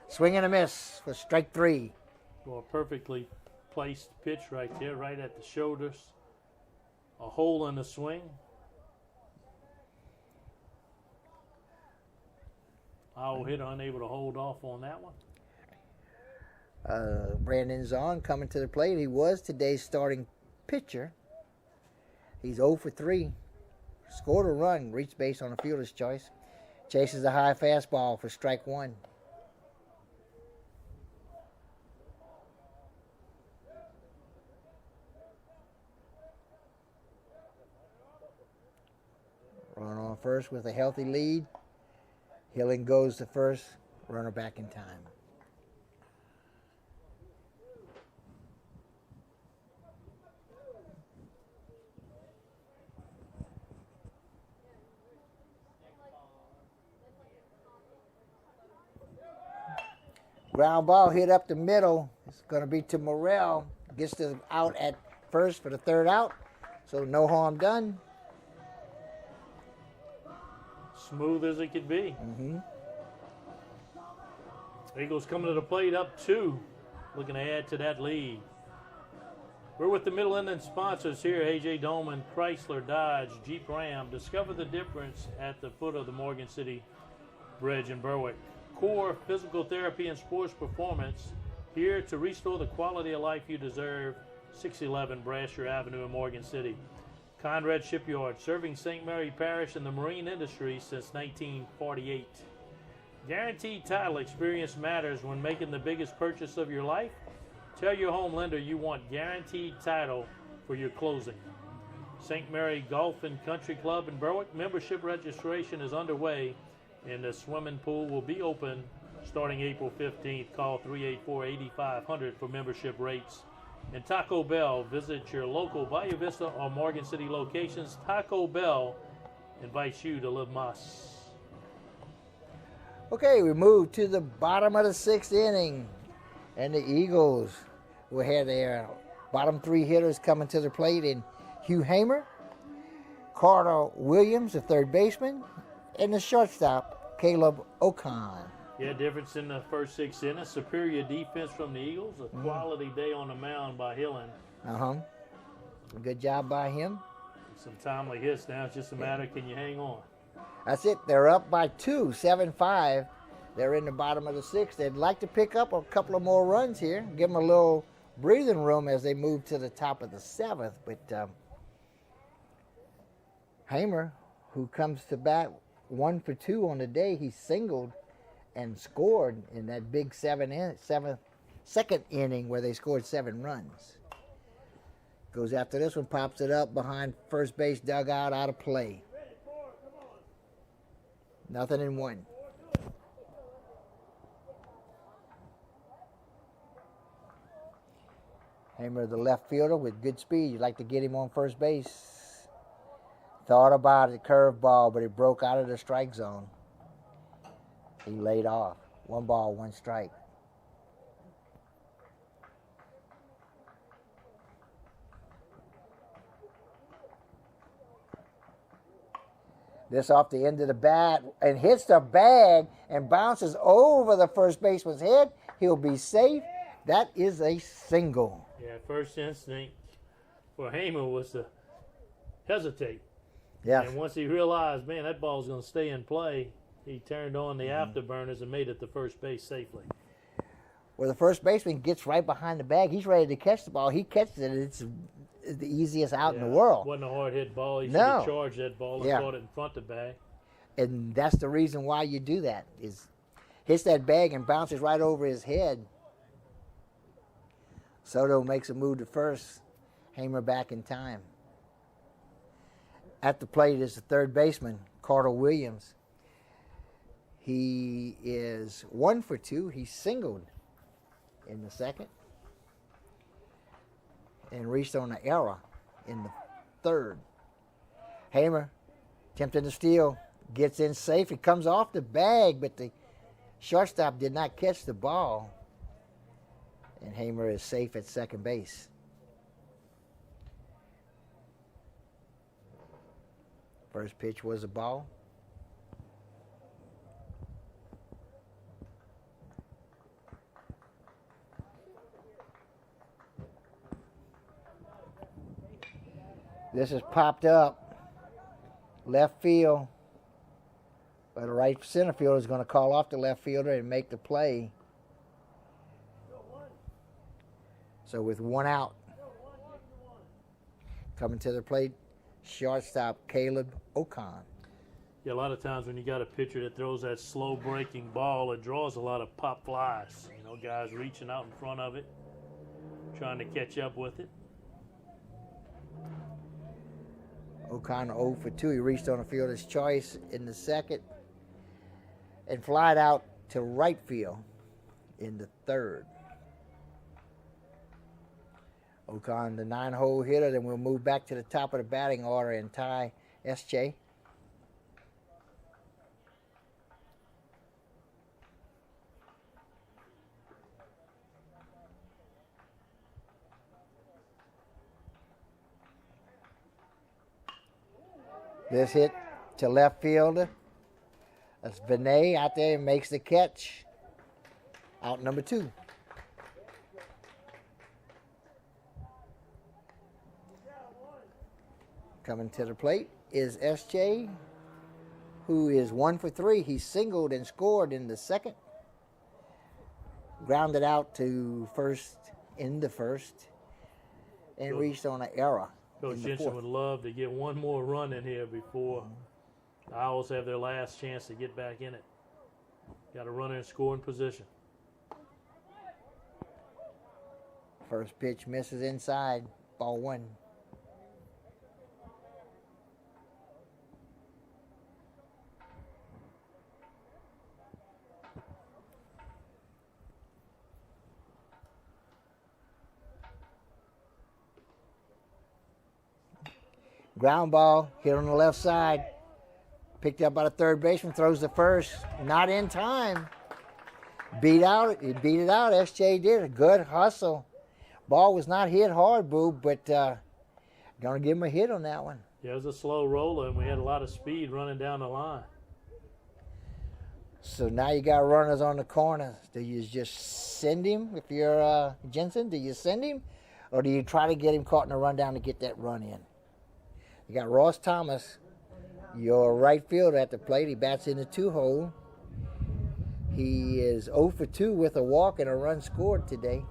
Swing and a miss for strike 3. Well, a perfectly placed pitch right there, right at the shoulders. A hole in the swing. Owl hitter unable to hold off on that one. Brandon Zahn coming to the plate. He was today's starting pitcher. He's 0 for 3. Scored a run, reached base on a fielder's choice. Chases a high fastball for strike 1. Run on first with a healthy lead. Hillen goes to first. Runner back in time. Ground ball hit up the middle. It's going to be to Morrell. Gets the out at first for the 3rd out. So no harm done. Smooth as it could be. Mm-hmm. Eagles coming to the plate up 2. Looking to add to that lead. We're with the Middle Inland sponsors here. A.J. Dolman, Chrysler, Dodge, Jeep Ram. Discover the difference at the foot of the Morgan City Bridge in Berwick. Core Physical Therapy and Sports Performance, here to restore the quality of life you deserve. 611 Brasher Avenue in Morgan City. Conrad Shipyard, serving St. Mary Parish and the marine industry since 1948. Guaranteed title experience matters when making the biggest purchase of your life. Tell your home lender you want guaranteed title for your closing. St. Mary Golf and Country Club in Berwick, membership registration is underway, and the swimming pool will be open starting April 15th. Call 384-8500 for membership rates. And Taco Bell, visit your local Bayou Vista or Morgan City locations. Taco Bell invites you to live Mas. Okay, we move to the bottom of the 6th inning, and the Eagles will have their bottom 3 hitters coming to the plate in Hugh Hamer, Carter Williams, the third baseman, and the shortstop, Caleb Ocon. Yeah, difference in the first 6 innings. Superior defense from the Eagles. A quality day on the mound by Hillen. Good job by him. Some timely hits now. It's just a matter, can you hang on? That's it. They're up by 2, 7-5. They're in the bottom of the 6th. They'd like to pick up a couple of more runs here, give them a little breathing room as they move to the top of the 7th. But Hamer, who comes to bat 1 for 2 on the day, he singled and scored in that big second inning where they scored 7 runs. Goes after this one, pops it up behind first base dugout, out of play. 0-1. Hamer, the left fielder with good speed. You'd like to get him on first base. Thought about it, curveball, but it broke out of the strike zone. He laid off. 1 ball, 1 strike. This off the end of the bat and hits the bag and bounces over the first baseman's head. He'll be safe. That is a single. Yeah, first instinct for Hamer was to hesitate. Yeah. And once he realized, man, that ball's going to stay in play, he turned on the afterburners and made it to first base safely. Well, the first baseman gets right behind the bag. He's ready to catch the ball. He catches it. It's the easiest out in the world. Wasn't a hard hit ball. He should have charged that ball and caught it in front of the bag. And that's the reason why you do that, is hits that bag and bounces right over his head. Soto makes a move to first. Hamer back in time. At the plate is the third baseman, Carter Williams. He is 1 for 2. He singled in the second and reached on an error in the third. Hamer, attempting to steal, gets in safe. He comes off the bag, but the shortstop did not catch the ball. And Hamer is safe at second base. First pitch was a ball. This is popped up left field, but a right center fielder is going to call off the left fielder and make the play. So with 1 out, coming to the plate, shortstop Caleb Ocon. Yeah, a lot of times when you got a pitcher that throws that slow breaking ball, it draws a lot of pop flies. You know, guys reaching out in front of it, trying to catch up with it. Ocon 0 for 2. He reached on a fielder's choice in the second and flied out to right field in the third. Ocon, the 9-hole hitter. Then we'll move back to the top of the batting order and tie S.J. This hit to left fielder. That's Vinay out there and makes the catch. Out number 2. Coming to the plate is S.J., who is 1 for 3. He singled and scored in the second. Grounded out to first in the first and reached on an error. Coach Jensen would love to get one more run in here before the Owls have their last chance to get back in it. Got a runner in scoring position. First pitch misses inside. Ball 1. Ground ball, hit on the left side. Picked up by the third baseman, throws the first. Not in time. Beat it out. SJ did a good hustle. Ball was not hit hard, Boo, but gonna give him a hit on that one. Yeah, it was a slow roller, and we had a lot of speed running down the line. So now you got runners on the corner. Do you just send him if you're Jensen? Do you send him, or do you try to get him caught in a rundown to get that run in? You got Ross Thomas, your right fielder at the plate. He bats in the 2-hole. He is 0 for 2 with a walk and a run scored today.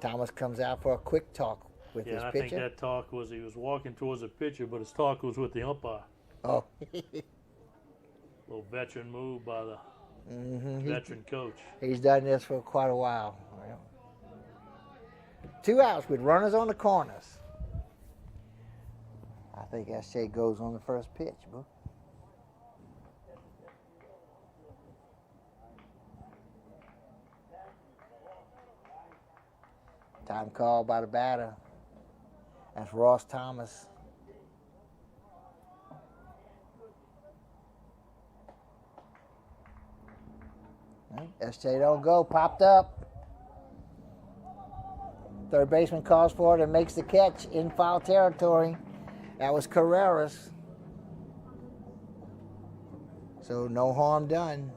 Thomas comes out for a quick talk with his I pitcher. think that talk was he was walking towards the pitcher, but his talk was with the umpire. Oh. Little veteran move by the veteran coach. He's done this for quite a while. 2 outs with runners on the corners. I think SJ goes on the first pitch, bro. Time called by the batter. That's Ross Thomas. SJ don't go, popped up. Third baseman calls for it and makes the catch in foul territory. That was Carreras. So no harm done.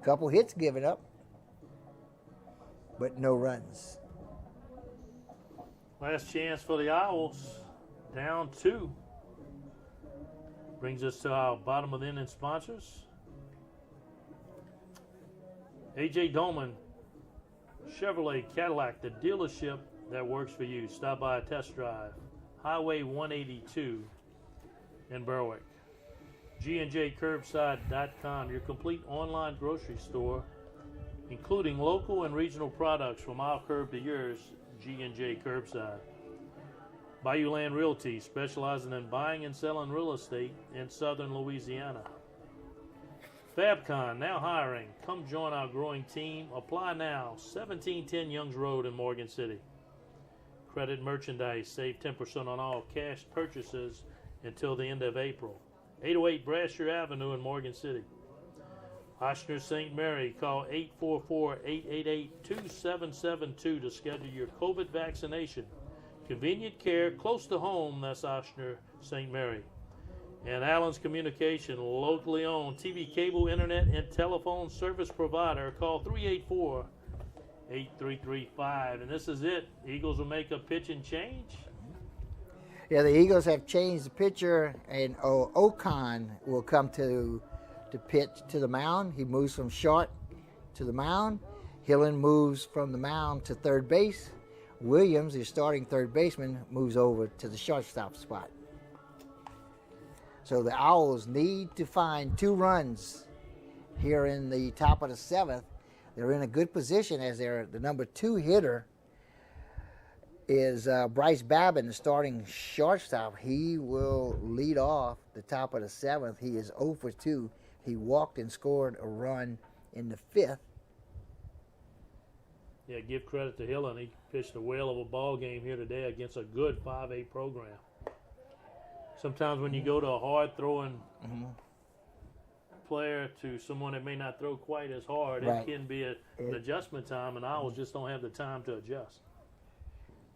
Couple hits given up, but no runs. Last chance for the Owls. Down 2. Brings us to our bottom of the inning sponsors. A.J. Dolman, Chevrolet Cadillac, the dealership that works for you. Stop by a test drive. Highway 182 in Berwick. GNJCurbside.com, your complete online grocery store, including local and regional products from our curb to yours, G&J Curbside. Bayou Land Realty, specializing in buying and selling real estate in southern Louisiana. Fabcon, now hiring. Come join our growing team. Apply now. 1710 Youngs Road in Morgan City. Credit Merchandise, save 10% on all cash purchases until the end of April. 808 Brasher Avenue in Morgan City. Ochsner St. Mary, call 844-888-2772 to schedule your COVID vaccination. Convenient care close to home, that's Ochsner St. Mary. And Allen's Communication, locally owned TV, cable, internet, and telephone service provider. Call 384-8335. And this is it. Eagles will make a pitch and change. Yeah, the Eagles have changed the pitcher, and Ocon will come to pitch to the mound. He moves from short to the mound. Hillen moves from the mound to third base. Williams, the starting third baseman, moves over to the shortstop spot. So the Owls need to find 2 runs here in the top of the 7th. They're in a good position as the number 2 hitter is Bryce Babin, the starting shortstop. He will lead off the top of the 7th. He is 0 for 2. He walked and scored a run in the 5th. Yeah, give credit to Hillen. He pitched a whale of a ball game here today against a good 5A program. Sometimes when you go to a hard-throwing player to someone that may not throw quite as hard, Right. it can be an adjustment time, and Owls just don't have the time to adjust.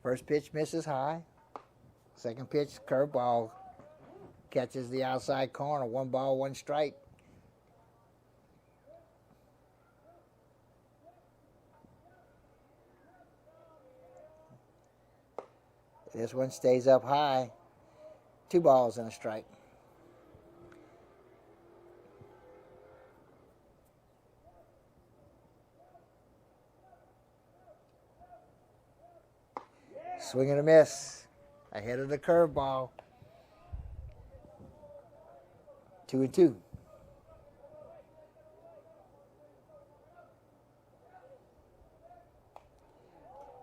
First pitch misses high. Second pitch, curveball, catches the outside corner. 1 ball, 1 strike. This one stays up high. 2 balls and a strike. Swing and a miss. Ahead of the curveball. 2-2.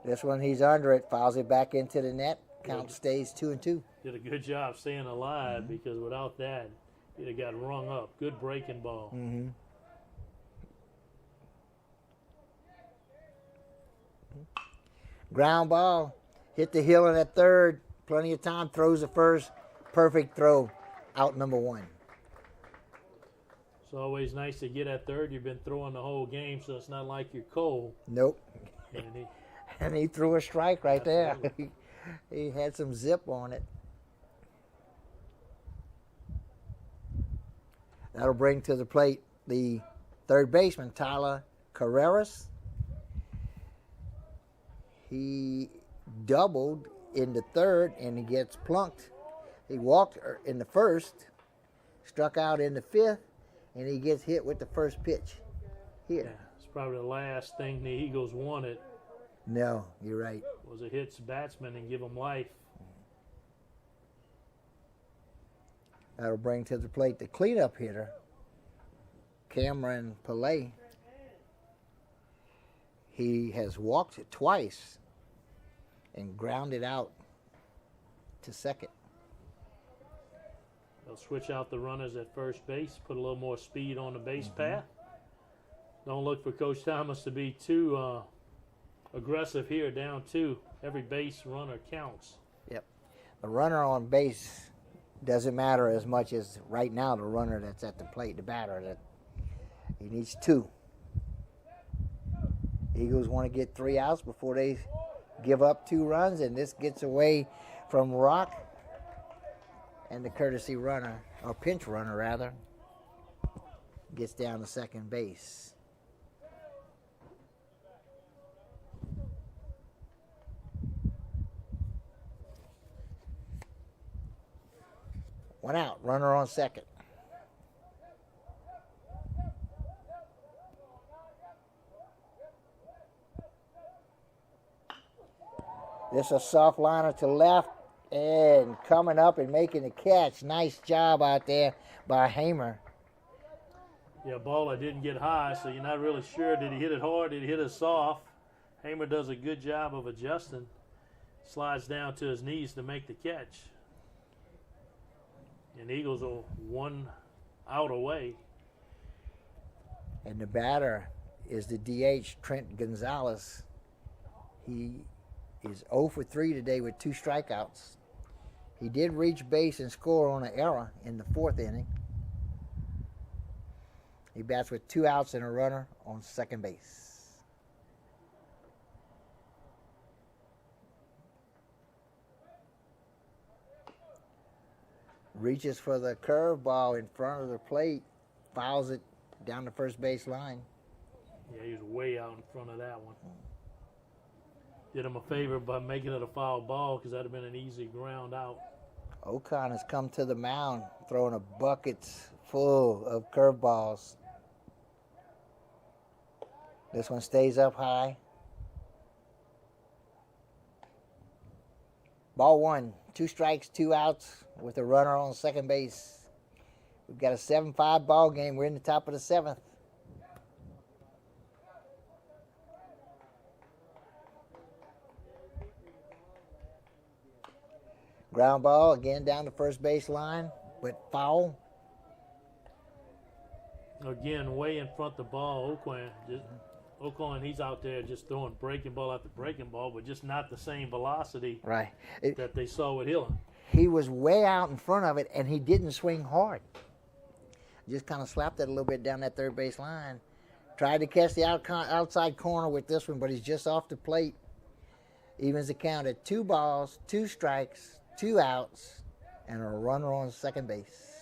This one he's under it, fouls it back into the net. Count stays 2-2. Did a good job staying alive because without that, he'd have got rung up. Good breaking ball. Mm-hmm. Ground ball, hit the hill in at third. Plenty of time, throws the first. Perfect throw, out number 1. It's always nice to get at third. You've been throwing the whole game, so it's not like you're cold. Nope. And he threw a strike right Absolutely. there. He had some zip on it. That'll bring to the plate the third baseman, Tyler Carreras. He doubled in the third, and he gets plunked. He walked in the first, struck out in the fifth, and he gets hit with the first pitch here. Yeah, it's probably the last thing the Eagles wanted No, you're right. was to hit batsman and give him life. That'll bring to the plate the cleanup hitter, Cameron Pillay. He has walked it twice and grounded out to second. They'll switch out the runners at first base, put a little more speed on the base path. Don't look for Coach Thomas to be too aggressive here, down 2. Every base runner counts. Yep. The runner on base doesn't matter as much as right now the runner that's at the plate, the batter. That he needs 2. Eagles want to get 3 outs before they give up 2 runs, and this gets away from Rock and the courtesy runner, or pinch runner rather, gets down to second base. One out, runner on second. This is a soft liner to left and coming up and making the catch. Nice job out there by Hamer. Yeah, ball that didn't get high, so you're not really sure. Did he hit it hard? Did he hit it soft? Hamer does a good job of adjusting. Slides down to his knees to make the catch. And Eagles are 1 out away. And the batter is the DH, Trent Gonzalez. He is 0 for 3 today with 2 strikeouts. He did reach base and score on an error in the 4th inning. He bats with 2 outs and a runner on second base. Reaches for the curveball in front of the plate, fouls it down the first base line. Yeah, he was way out in front of that one. Did him a favor by making it a foul ball because that would have been an easy ground out. Ocon has come to the mound, throwing a bucket full of curveballs. This one stays up high. Ball 1, 2 strikes, 2 outs with a runner on second base. We've got a 7-5 ball game. We're in the top of the 7th. Ground ball again down the first base line, but foul. Again, way in front of the ball. Ocon, he's out there just throwing breaking ball after breaking ball, but just not the same velocity Right. that they saw with Hillen. He was way out in front of it, and he didn't swing hard. Just kind of slapped it a little bit down that third base line. Tried to catch the outside corner with this one, but he's just off the plate. Evens the count at 2 balls, 2 strikes, 2 outs, and a runner on second base.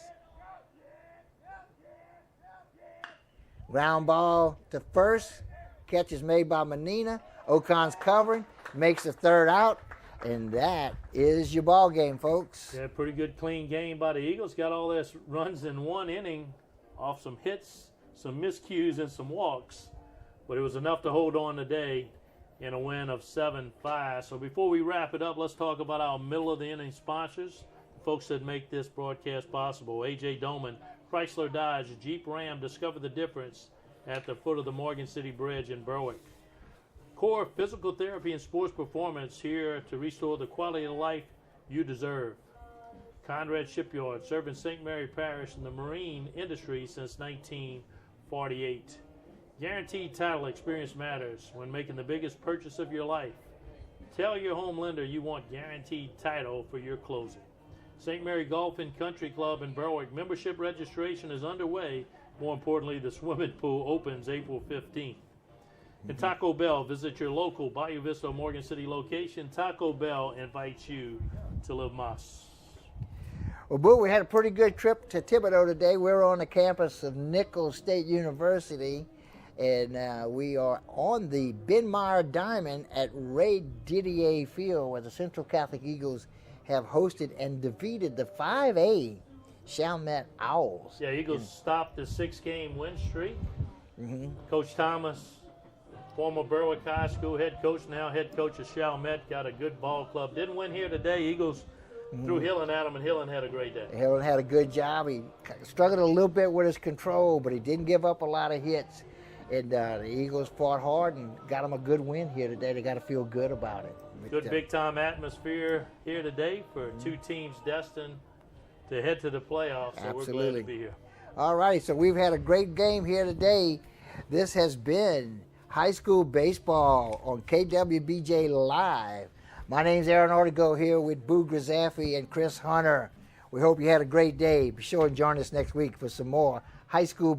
Ground ball to first. Catch is made by Menina. Ocon's covering, makes the 3rd out, and that is your ball game, folks. Yeah, pretty good clean game by the Eagles. Got all this runs in 1 inning off some hits, some miscues, and some walks. But it was enough to hold on today in a win of 7-5. So before we wrap it up, let's talk about our middle of the inning sponsors, the folks that make this broadcast possible. A.J. Doman, Chrysler Dodge Jeep Ram, discover the difference at the foot of the Morgan City Bridge in Berwick. Core Physical Therapy and Sports Performance, here to restore the quality of life you deserve. Conrad Shipyard, serving St. Mary Parish in the marine industry since 1948. Guaranteed Title, experience matters when making the biggest purchase of your life. Tell your home lender you want Guaranteed Title for your closing. St. Mary Golf and Country Club in Berwick, membership registration is underway. More importantly, the swimming pool opens April 15th. And Taco Bell, visit your local Bayou Vista, Morgan City location. Taco Bell invites you to live Mas. Well, Boo, we had a pretty good trip to Thibodaux today. We're on the campus of Nicholls State University, and we are on the Ben Meyer Diamond at Ray Didier Field, where the Central Catholic Eagles have hosted and defeated the 5A Chalmette Owls. Yeah, Eagles stopped the 6-game win streak. Coach Thomas, former Berwick High School head coach, now head coach of Chalmette, got a good ball club. Didn't win here today. Eagles threw Hillen at him, and Hillen had a great day. Hillen had a good job. He struggled a little bit with his control, but he didn't give up a lot of hits. And the Eagles fought hard and got them a good win here today. They got to feel good about it. Good big-time atmosphere here today for two teams destined to head to the playoffs. So Absolutely. We're glad to be here. All right, so we've had a great game here today. This has been high school baseball on KWBJ Live. My name's Aaron Ortego here with Boo Grizaffi and Chris Hunter. We hope you had a great day. Be sure and join us next week for some more high school baseball.